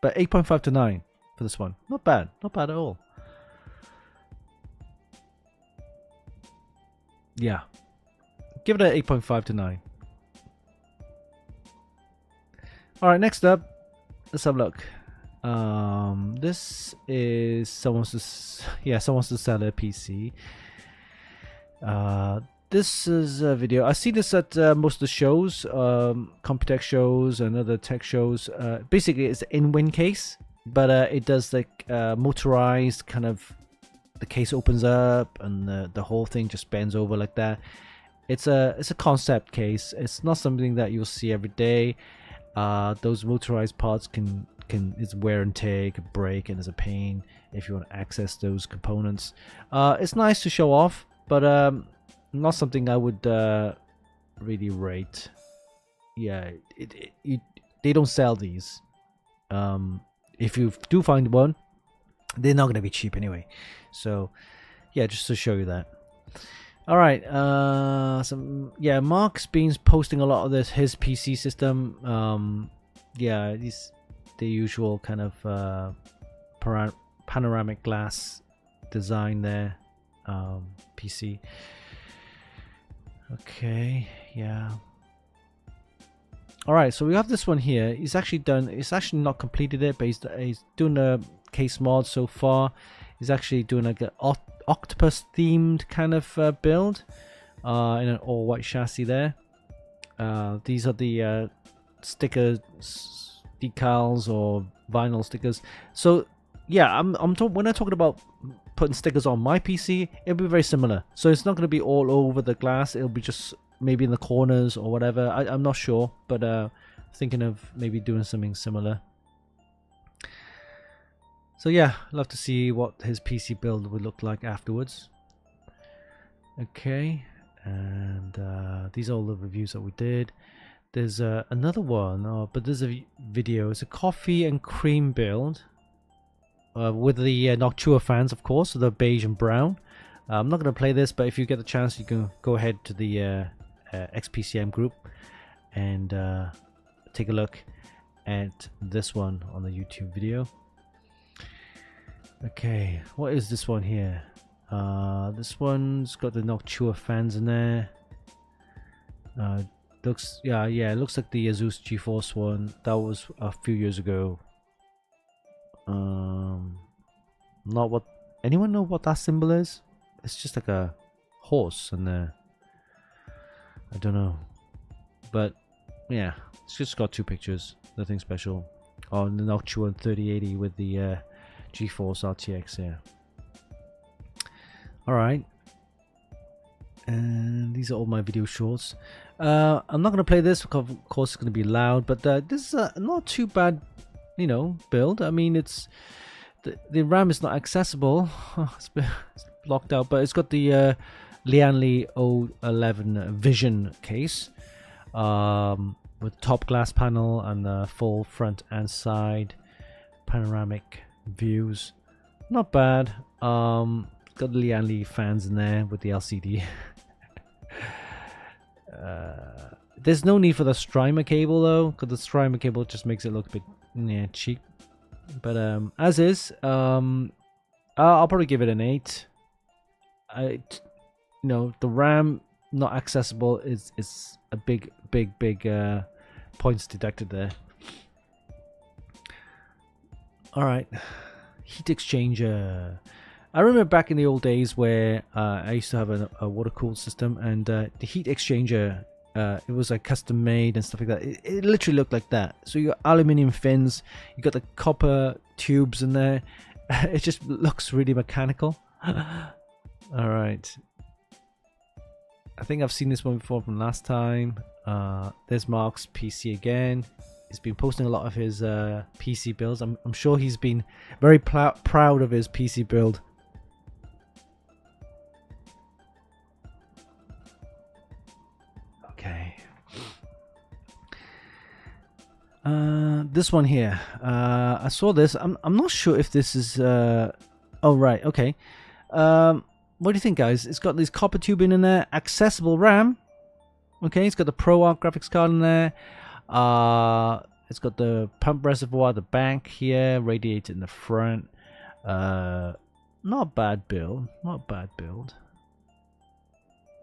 But 8.5 to 9 for this one. Not bad. Not bad at all. Yeah. Give it an 8.5 to 9. Alright, next up, let's have a look. This is someone wants to sell a PC. This is a video. I see this at most of the shows, Computex shows and other tech shows. Basically, it's an in-win case, but it does like motorized kind of. The case opens up and the whole thing just bends over like that. It's a concept case. It's not something that you'll see every day. Those motorized parts can it's wear and tear, can break, and it's a pain if you want to access those components. It's nice to show off, but not something I would really rate. Yeah, they don't sell these. If you do find one, they're not going to be cheap anyway. So yeah, just to show you that. All right, yeah, Mark's been posting a lot of his PC system. Yeah, the usual kind of panoramic glass design there. PC. Okay, yeah. All right, so we have this one here. He's actually not completed it, but he's doing a case mod so far. He's actually doing like an octopus themed kind of build in an all white chassis there. These are the stickers, decals or vinyl stickers. So yeah, when I'm talking about putting stickers on my PC, it'll be very similar. So it's not going to be all over the glass. It'll be just maybe in the corners or whatever. I'm not sure, but thinking of maybe doing something similar. So yeah, love to see what his PC build would look like afterwards. Okay, and these are all the reviews that we did. There's another one, but there's a video. It's a coffee and cream build with the Noctua fans, of course, the beige and brown. I'm not going to play this, but if you get the chance, you can go ahead to the XPCM group and take a look at this one on the YouTube video. Okay, what is this one here? This one's got the Noctua fans in there. Looks, yeah, it looks like the Asus GeForce one. That was a few years ago. Not what. Anyone know what that symbol is? It's just like a horse and I don't know. But yeah, it's just got two pictures. Nothing special. On the Noctua 3080 with the GeForce RTX. Yeah. All right. And these are all my video shorts. I'm not going to play this because of course it's going to be loud, but this is not too bad, you know, build. I mean, it's the RAM is not accessible. It's blocked out, but it's got the Lianli 011 Vision case with top glass panel and the full front and side panoramic views. Not bad. Got the Lianli fans in there with the LCD. There's no need for the Strimer cable though, because the Strimer cable just makes it look a bit cheap. But as is, I'll probably give it an 8. You know, the RAM not accessible is a big points deducted there. All right, heat exchanger. I remember back in the old days where I used to have a water-cooled system, and the heat exchanger, it was like custom made and stuff like that. It literally looked like that. So you got aluminium fins, you got the copper tubes in there. It just looks really mechanical. All right. I think I've seen this one before from last time. There's Mark's PC again. He's been posting a lot of his PC builds. I'm sure he's been very proud of his PC build. Okay. This one here. I saw this. I'm not sure if this is. Oh right. Okay. What do you think, guys? It's got these copper tubing in there. Accessible RAM. Okay. It's got the ProArt graphics card in there. It's got the pump reservoir at the back here, radiator in the front. Not bad build. Not bad build.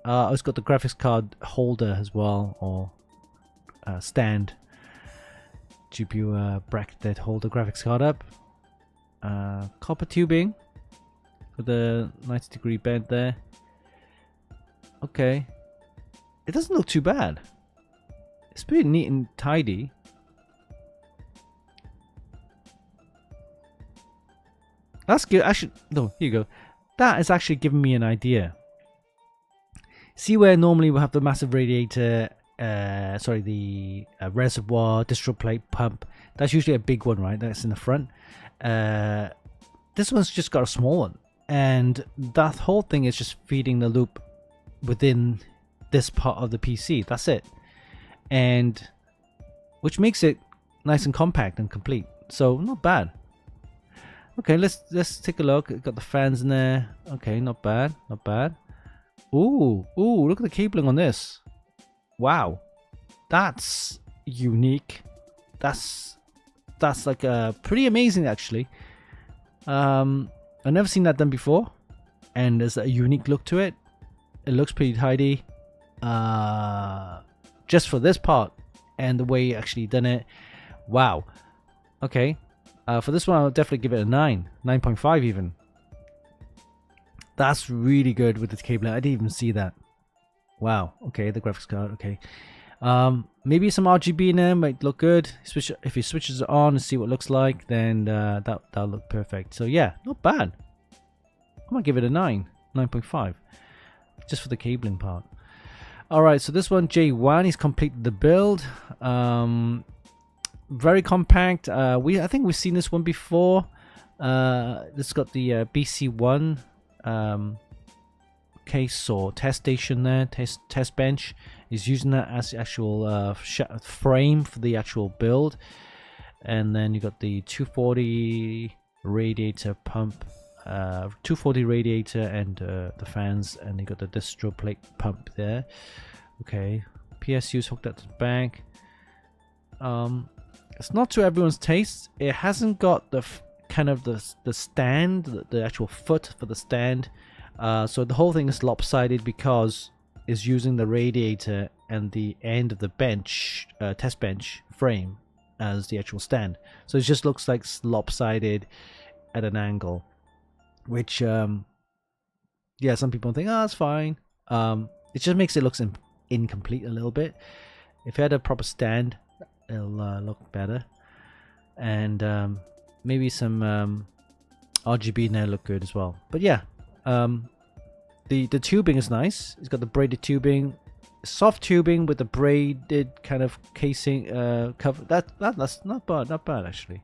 It's got the graphics card holder as well, or stand. GPU bracket that hold the graphics card up. Copper tubing with the 90-degree bend there. Okay. It doesn't look too bad. It's pretty neat and tidy. That's good. Actually, no, here you go. That is actually giving me an idea. See where normally we'll have the massive radiator, the reservoir, distro plate, pump. That's usually a big one, right? That's in the front. This one's just got a small one. And that whole thing is just feeding the loop within this part of the PC. That's it. And which makes it nice and compact and complete. So not bad. Okay, let's take a look. Got the fans in there. Okay, not bad, not bad. Ooh, look at the cabling on this. Wow, that's unique. That's like pretty amazing actually. I've never seen that done before, and there's a unique look to it. It looks pretty tidy. Just for this part and the way you actually done it. Wow. Okay. For this one, I'll definitely give it a 9.5 even. That's really good with the cabling. I didn't even see that. Wow. Okay, the graphics card. Okay. Maybe some RGB in there might look good. If he switches it on and see what it looks like, then that'll look perfect. So yeah, not bad. I might give it a 9.5, just for the cabling part. All right, so this one, J1, he's completed the build. Very compact. I think we've seen this one before. This got the BC1 case or test station there, test bench. He's using that as the actual frame for the actual build. And then you got the 240 radiator pump, 240 radiator and the fans, and you got the distro plate pump there. Okay, PSU's hooked up to the back. It's not to everyone's taste. It hasn't got the kind of the stand, the actual foot for the stand. So the whole thing is lopsided because it's using the radiator and the end of the bench, test bench frame as the actual stand. So it just looks like lopsided at an angle, which yeah, some people think, oh, that's fine. It just makes it look incomplete a little bit. If it had a proper stand, it'll look better. And maybe some RGB in there look good as well. But yeah, the tubing is nice. It's got the braided tubing, soft tubing with the braided kind of casing cover. That's not bad actually.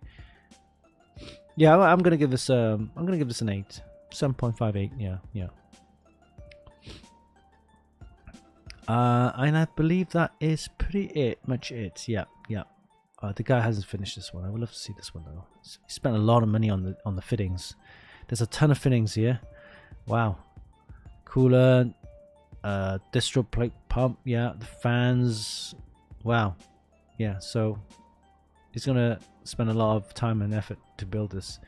Yeah, I'm gonna give this an 8, 7.58. Yeah. And I believe that is pretty much it. Yeah. The guy hasn't finished this one. I would love to see this one though. He spent a lot of money on the fittings. There's a ton of fittings here. Wow. Cooler, distro plate pump. Yeah, the fans. Wow. Yeah. So he's gonna spend a lot of time and effort to build this.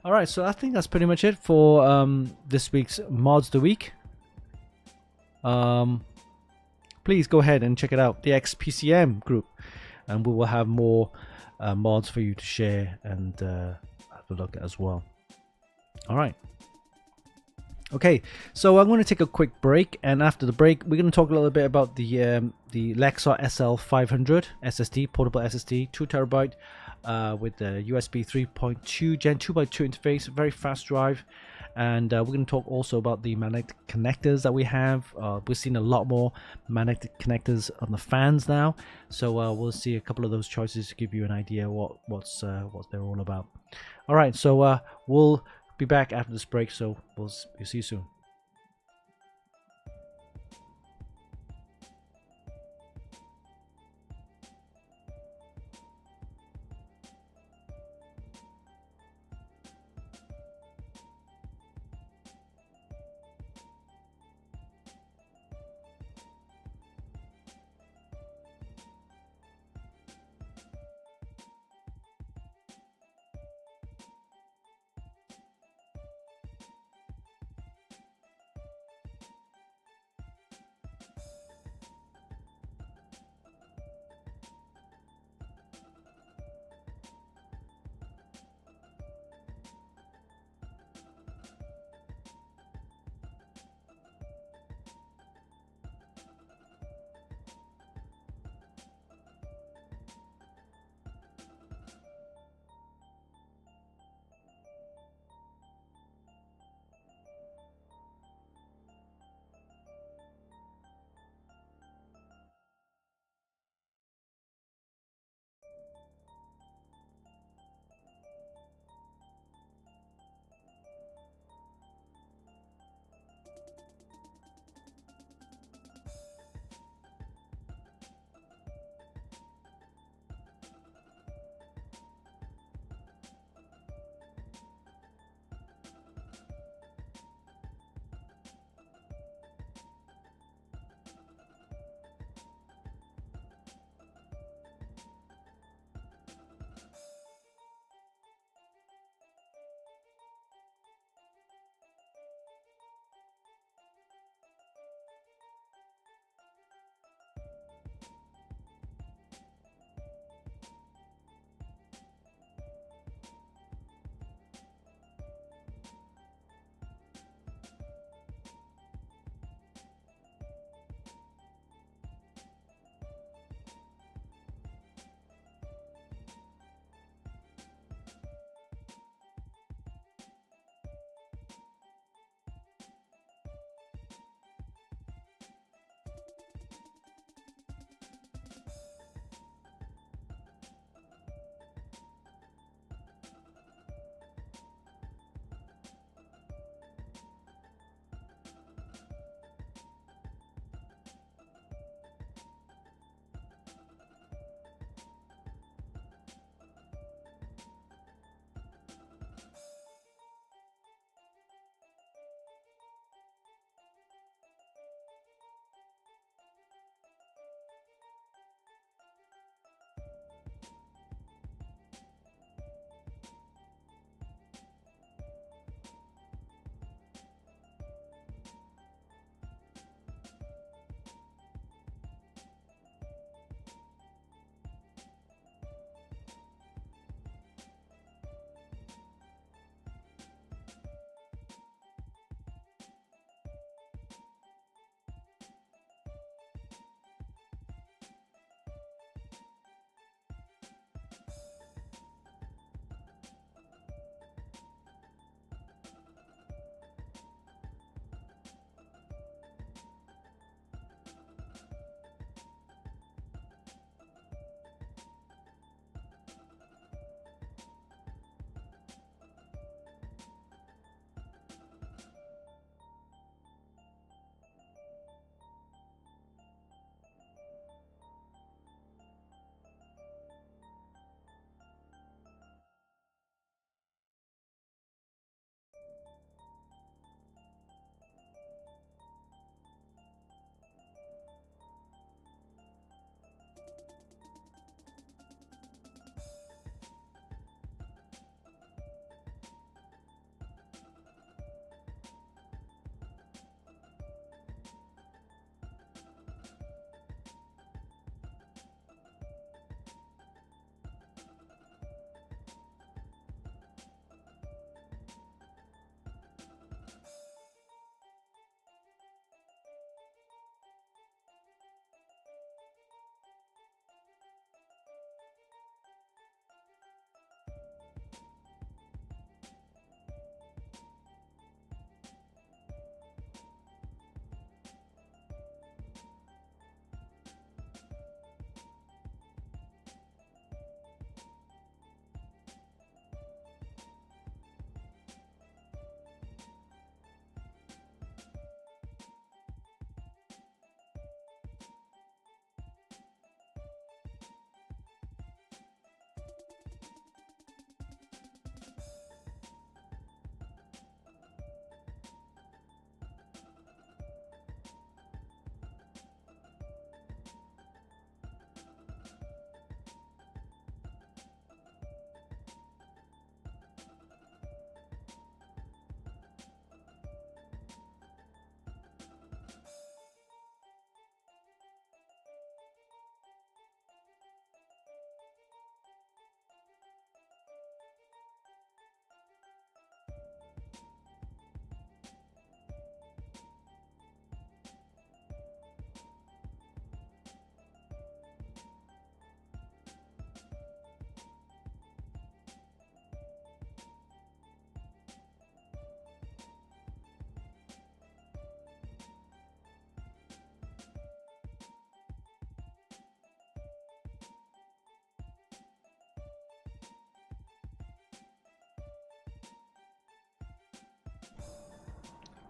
All right. So I think that's pretty much it for this week's Mods of the Week. Please go ahead and check it out, the XPCM group, and we will have more mods for you to share and have a look at as well. All right. Okay, so I'm going to take a quick break, and after the break, we're going to talk a little bit about the Lexar SL500 SSD, portable SSD, 2TB with the USB 3.2 Gen 2x2 interface, very fast drive. And we're going to talk also about the magnetic connectors that we have. We've seen a lot more magnetic connectors on the fans now, so we'll see a couple of those choices to give you an idea what they're all about. All right, so we'll be back after this break, so we'll see you soon.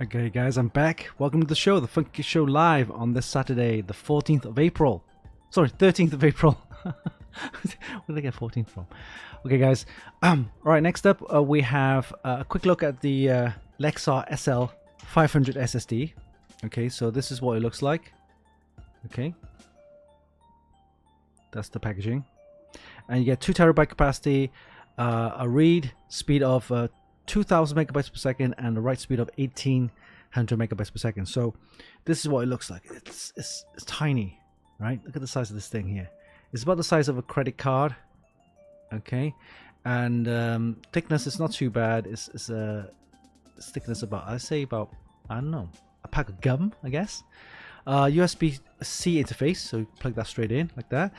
Okay, guys, I'm back. Welcome to the show, the Funkykit Show live on this Saturday, the 14th of April. Sorry, 13th of April. Where did I get 14th from? Okay, guys. All right, next up, we have a quick look at the Lexar SL500 SSD. Okay, so this is what it looks like. Okay. That's the packaging. And you get 2 terabyte capacity, a read speed of 2000 megabytes per second and a write speed of 1800 megabytes per second. So this is what it looks like. It's tiny, right? Look at the size of this thing here. It's about the size of a credit card. Okay, and thickness is not too bad. It's thickness about, I say about, I don't know, a pack of gum, I guess. USB-C interface, so you plug that straight in like that.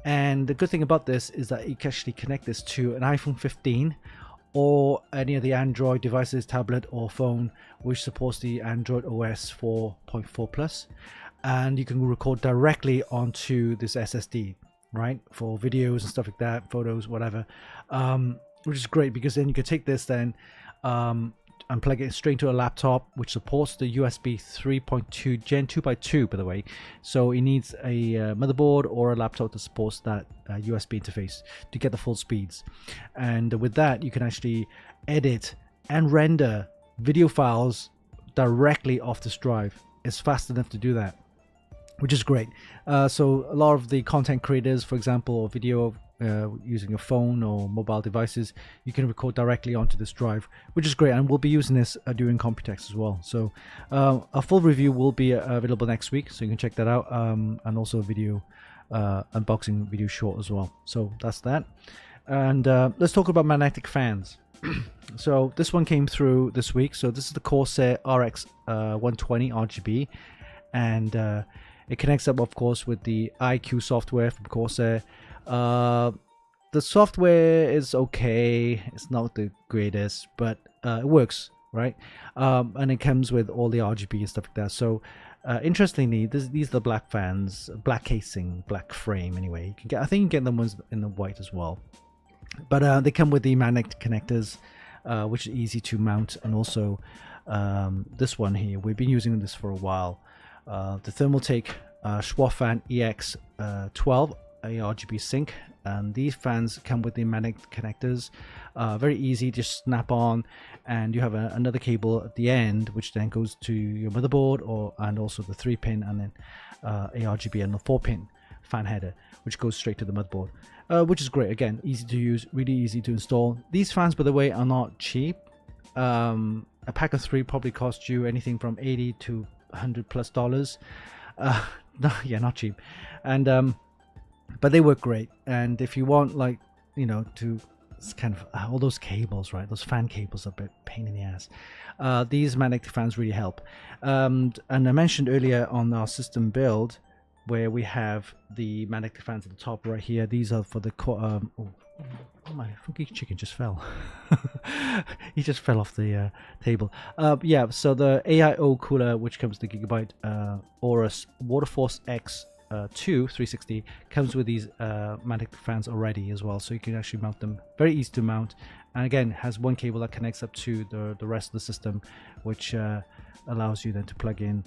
And the good thing about this is that you can actually connect this to an iPhone 15 or any of the Android devices, tablet or phone, which supports the Android OS 4.4 plus, and you can record directly onto this SSD, right, for videos and stuff like that, photos, whatever, which is great because then you can take this then and plug it straight into a laptop, which supports the USB 3.2 Gen 2x2, by the way. So it needs a motherboard or a laptop that supports that USB interface to get the full speeds. And with that, you can actually edit and render video files directly off this drive. It's fast enough to do that, which is great. So a lot of the content creators, for example, or video using a phone or mobile devices, you can record directly onto this drive, which is great, and we'll be using this during Computex as well. So a full review will be available next week, so you can check that out, and also a video unboxing video short as well. So that's that. And let's talk about magnetic fans. So this one came through this week. So this is the Corsair RX 120 RGB, and it connects up, of course, with the iQ software from Corsair. The software is okay. It's not the greatest, but it works, right? And it comes with all the RGB and stuff like that. So interestingly, these are the black fans, black casing, black frame. Anyway, you can get, I think you can get them ones in the white as well. But they come with the magnetic connectors, which is easy to mount, and also this one here. We've been using this for a while. The Thermaltake Schwafan EX12 RGB sync, and these fans come with the magnetic connectors. Very easy, just snap on, and you have another cable at the end, which then goes to your motherboard, and also the 3-pin, and then ARGB and the 4-pin fan header, which goes straight to the motherboard, which is great. Again, easy to use, really easy to install. These fans, by the way, are not cheap. A pack of 3 probably costs you anything from $80 to $100+. No, yeah, not cheap. And but they work great. And if you want, like, you know, to kind of all those cables, right, those fan cables are a bit pain in the ass, these magnetic fans really help. And I mentioned earlier on our system build, where we have the magnetic fans at the top right here. These are for the oh, my funky chicken just fell. He just fell off the table. Yeah, so the AIO cooler, which comes with the Gigabyte Aorus Waterforce X 360, comes with these magnetic fans already as well, so you can actually mount them. Very easy to mount, and again has one cable that connects up to the rest of the system, which allows you then to plug in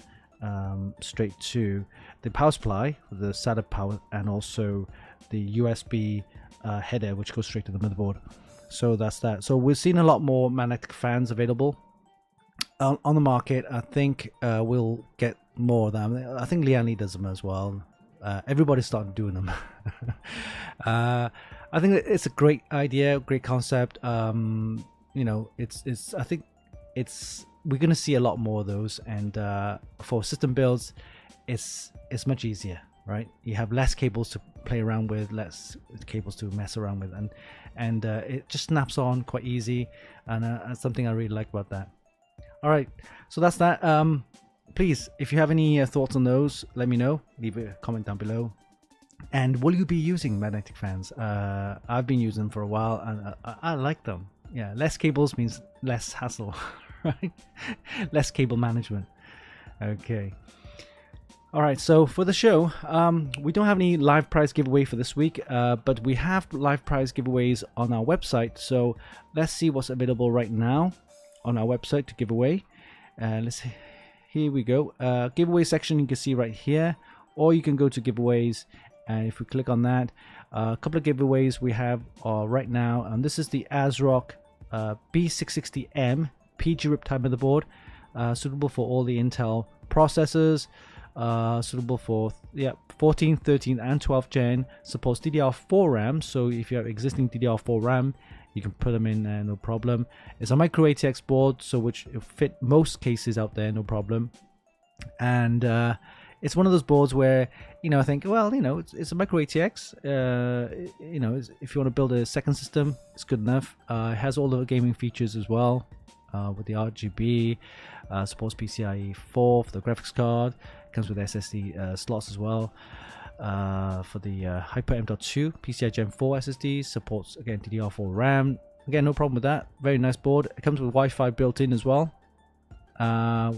straight to the power supply, the SATA power, and also the USB header, which goes straight to the motherboard. So that's that. So we've seen a lot more magnetic fans available on the market. I think we'll get more of them. I think Liani does them as well. Everybody's starting doing them. I think it's a great idea, great concept. You know, it's I think we're gonna see a lot more of those, and for system builds, it's much easier, right? You have less cables to play around with, less cables to mess around with, and it just snaps on quite easy, and that's something I really like about that. All right, so that's that. Please, if you have any thoughts on those, let me know. Leave a comment down below. And will you be using magnetic fans? I've been using them for a while, and I like them. Yeah, less cables means less hassle, right? Less cable management. Okay. All right, so for the show, we don't have any live prize giveaway for this week, but we have live prize giveaways on our website. So let's see what's available right now on our website to give away. let's see. Here we go. Giveaway section you can see right here, or you can go to giveaways, and if we click on that, a couple of giveaways we have right now, and this is the ASRock B660M PG Riptide motherboard, suitable for all the Intel processors, suitable for 14, 13 and 12 gen, supports DDR4 RAM, so if you have existing DDR4 RAM you can put them in there, no problem. It's a micro ATX board, so which will fit most cases out there, no problem. And it's one of those boards where, I think, well, it's a micro ATX. If you want to build a second system, it's good enough. It has all the gaming features as well, with the RGB, supports PCIe 4 for the graphics card, comes with SSD slots as well. For the Hyper M.2 PCI Gen 4 SSDs, supports again DDR4 RAM. Again, no problem with that. Very nice board. It comes with Wi-Fi built in as well,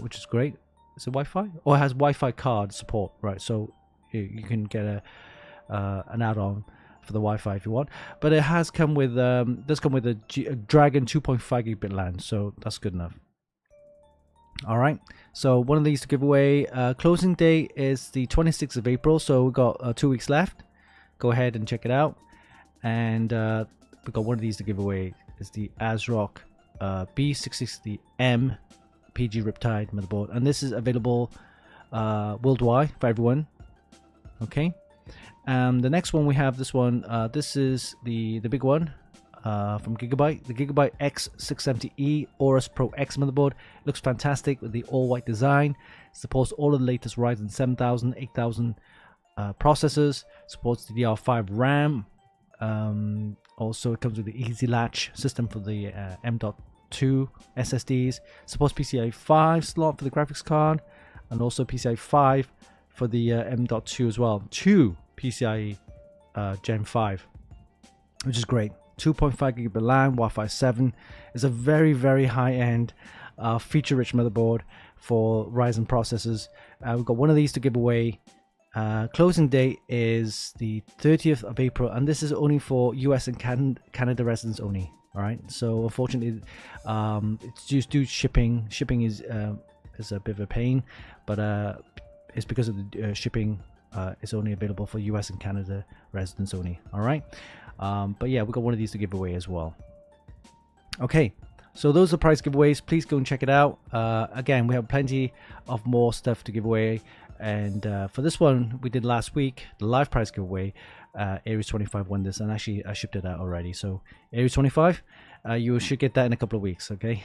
which is great. Is it Wi-Fi? Or it has Wi-Fi card support, right? So you can get an add-on for the Wi-Fi if you want. But it has come with does come with a Dragon 2.5 gigabit LAN, so that's good enough. All right, so one of these to give away. Closing date is the 26th of April, so we've got 2 weeks left. Go ahead and check it out. And we've got one of these to give away. It's the ASRock B660M PG Riptide motherboard, and this is available worldwide for everyone. Okay, the next one we have this one. This is the big one. From Gigabyte, the Gigabyte X670E Aorus Pro X motherboard. Looks fantastic with the all-white design. Supports all of the latest Ryzen 7000, 8000 processors. Supports DDR5 RAM. Also, it comes with the Easy Latch system for the M.2 SSDs. Supports PCIe 5 slot for the graphics card, and also PCIe 5 for the M.2 as well. 2 PCIe Gen 5, which is great. 2.5 gigabit LAN, Wi-Fi 7. Is a very, very high-end, feature-rich motherboard for Ryzen processors. We've got one of these to give away. Closing date is the 30th of April, and this is only for US and Canada residents only. All right. So unfortunately, it's just due to shipping. Shipping is a bit of a pain, but it's because of the shipping. It's only available for US and Canada residents only. All right. But yeah, we've got one of these to give away as well. Okay, so those are prize giveaways. Please go and check it out. Again, we have plenty of more stuff to give away, and for this one we did last week, the live prize giveaway, Aries 25 won this, and actually I shipped it out already. So Aries 25, you should get that in a couple of weeks. Okay.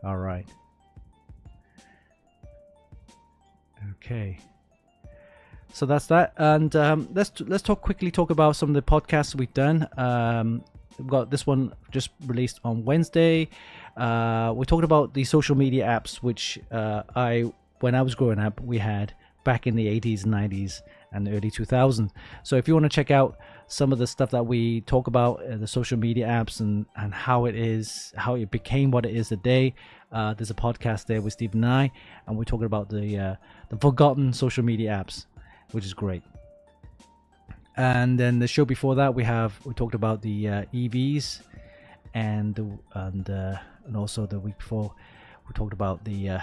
All right. Okay. So that's that, and let's quickly talk about some of the podcasts we've done. We've got this one just released on Wednesday. We talked about the social media apps, which when I was growing up, we had back in the 80s, 90s, and the early 2000s. So if you want to check out some of the stuff that we talk about, the social media apps, and how it became what it is today, there's a podcast there with Steve and I, and we're talking about the forgotten social media apps, which is great. And then the show before that, we talked about the EVs, and also the week before we talked about the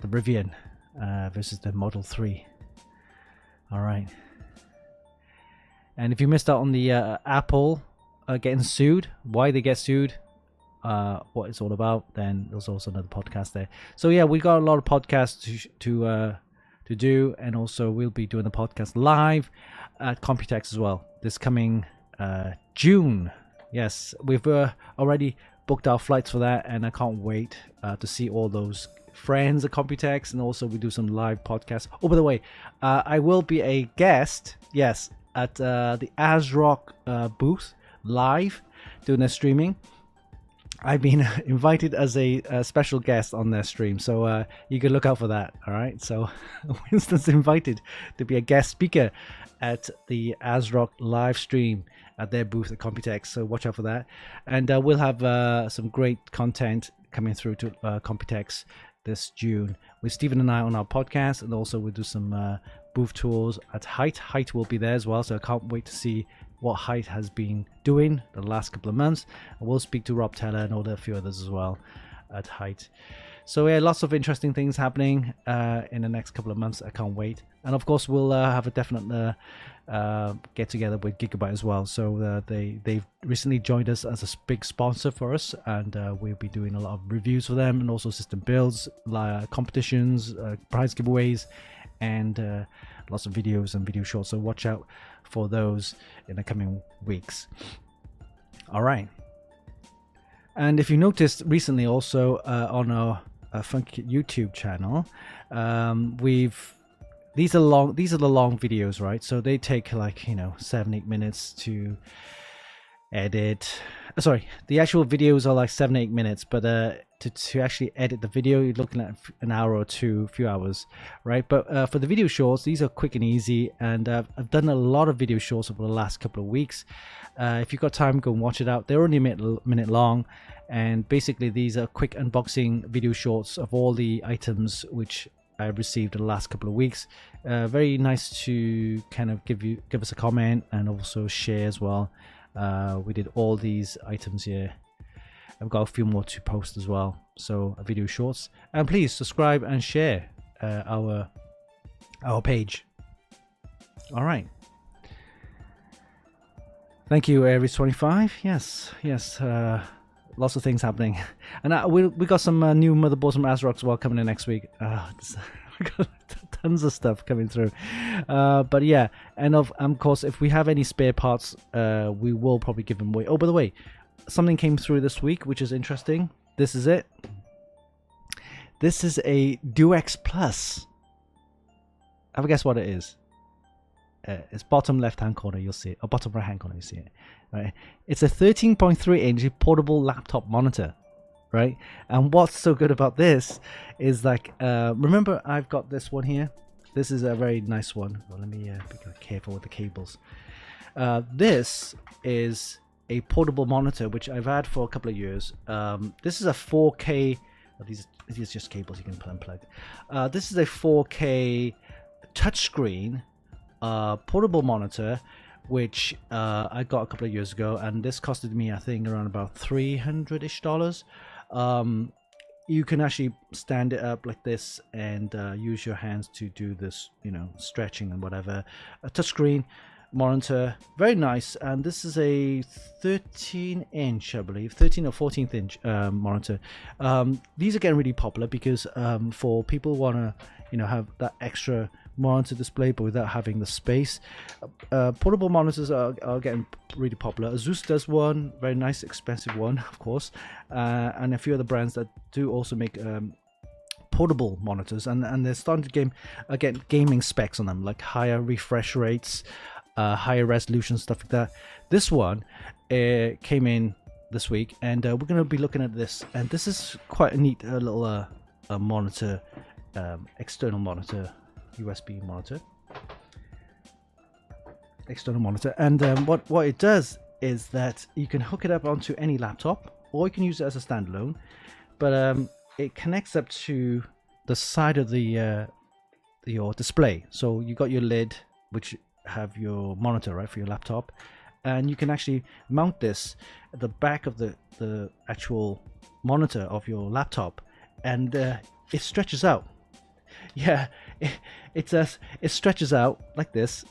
Rivian versus the Model 3. All right. And if you missed out on the Apple getting sued, why they get sued, what it's all about, then there's also another podcast there. So yeah, we got a lot of podcasts to do, and also we'll be doing the podcast live at Computex as well this coming June. Yes, we've already booked our flights for that, and I can't wait to see all those friends at Computex, and also we do some live podcasts. Oh, by the way, I will be a guest, yes, at the ASRock booth live doing their streaming. I've been invited as a special guest on their stream, so you can look out for that. All right, so Winston's invited to be a guest speaker at the ASRock live stream at their booth at Computex, so watch out for that. And we'll have some great content coming through to Computex this June with Stephen and I on our podcast, and also we'll do some booth tours at Height. Height will be there as well, so I can't wait to see what Height has been doing the last couple of months. And we'll speak to Rob Teller and a few others as well at Height. So yeah, lots of interesting things happening in the next couple of months. I can't wait. And of course, we'll have a definite get together with Gigabyte as well. So they've recently joined us as a big sponsor for us, and we'll be doing a lot of reviews for them, and also system builds, competitions, prize giveaways, and lots of videos and video shorts. So watch out for those in the coming weeks. All right. And if you noticed recently, also on our Funkykit YouTube channel, these are the long videos, right? So they take like 7-8 minutes to edit. Sorry, the actual videos are like 7-8 minutes, but to actually edit the video, you're looking at an hour or two, a few hours, right? But for the video shorts, these are quick and easy, and I've done a lot of video shorts over the last couple of weeks. If you've got time, go and watch it out. They're only a minute long, and basically these are quick unboxing video shorts of all the items which I've received in the last couple of weeks. Very nice to kind of give us a comment and also share as well. We did all these items here. I've got a few more to post as well, so video shorts. And please subscribe and share our page. All right. Thank you, Aries25. Yes. Lots of things happening, and we got some new motherboards from ASRock as well coming in next week. We got tons of stuff coming through, but yeah, and of course, if we have any spare parts, we will probably give them away. Oh, by the way, something came through this week which is interesting. This is it. This is a Duex Plus. Have a guess what it is. It's bottom left hand corner, you'll see it, or bottom right hand corner, you see it, right? It's a 13.3 inch portable laptop monitor, right? And what's so good about this is, like, remember I've got this one here. This is a very nice one. Well, let me be careful with the cables. This is a portable monitor which I've had for a couple of years. This is a 4K. These are just cables you can unplug. This is a 4K touchscreen portable monitor which I got a couple of years ago, and this costed me, I think, around about $300-ish. You can actually stand it up like this and use your hands to do this, stretching and whatever. A touchscreen monitor, very nice. And this is a 13 inch, I believe, 13 or 14th inch monitor. These are getting really popular because for people who want to have that extra monitor display but without having the space, portable monitors are getting really popular. Asus does one, very nice, expensive one, of course, and a few other brands that do also make portable monitors, and they're starting to get gaming specs on them, like higher refresh rates, higher resolution, stuff like that. This one came in this week, and we're going to be looking at this, and this is quite a neat little monitor, external monitor, USB monitor, external monitor. And what it does is that you can hook it up onto any laptop, or you can use it as a standalone, but it connects up to the side of the your display. So you got your lid which have your monitor, right, for your laptop, and you can actually mount this at the back of the actual monitor of your laptop, and it stretches out. Yeah, it stretches out like this,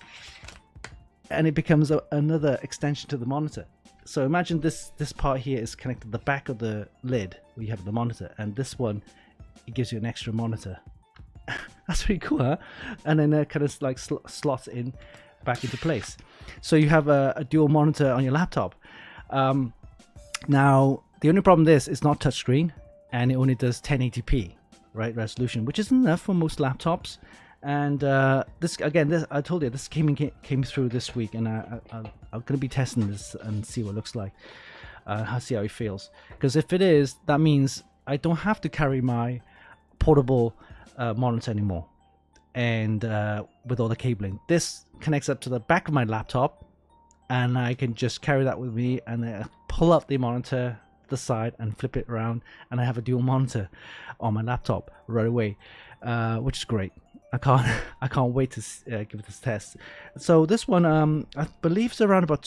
and it becomes another extension to the monitor. So imagine this part here is connected to the back of the lid where you have the monitor, and this one, it gives you an extra monitor. That's pretty cool, huh? And then it kind of like slots in back into place. So you have a dual monitor on your laptop. Now, the only problem is it's not touchscreen, and it only does 1080p, right, resolution, which isn't enough for most laptops. And this I told you, this came through this week, and I'm going to be testing this and see what it looks like. See how it feels. Because if it is, that means I don't have to carry my portable monitor anymore, and with all the cabling, this connects up to the back of my laptop, and I can just carry that with me, and pull up the monitor to the side and flip it around, and I have a dual monitor on my laptop right away, which is great. I can't wait to give it this test. So this one, I believe, is around about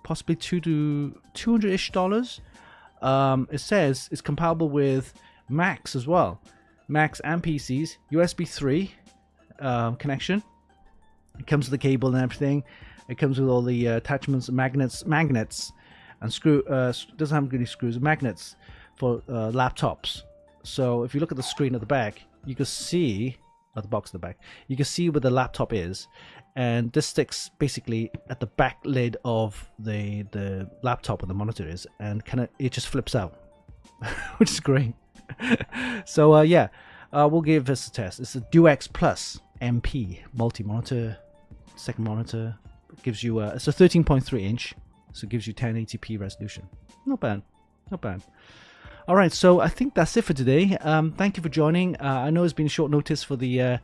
possibly $200-ish. It says it's compatible with Macs as well. Macs and PCs, USB 3 connection. It comes with the cable and everything. It comes with all the attachments, magnets, and screw. Doesn't have any screws, magnets for laptops. So if you look at the screen at the back, you can see at the box at the back, you can see where the laptop is, and this sticks basically at the back lid of the laptop where the monitor is, and it just flips out, which is great. So yeah, we'll give this a test. It's a DuX Plus MP multi-monitor, second monitor. It gives you it's a 13.3 inch, so it gives you 1080p resolution. Not bad, not bad. All right, so I think that's it for today. Thank you for joining. I know it's been short notice for the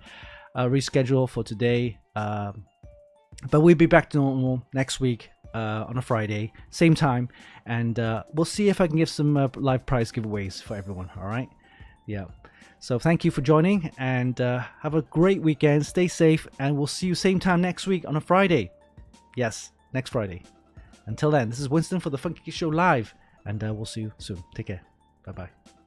reschedule for today, but we'll be back to normal next week on a Friday, same time, and we'll see if I can give some live prize giveaways for everyone. All right, yeah. So thank you for joining, and have a great weekend. Stay safe, and we'll see you same time next week on a Friday. Yes, next Friday. Until then, this is Winston for the Funkykit Show Live, and we'll see you soon. Take care. Bye-bye.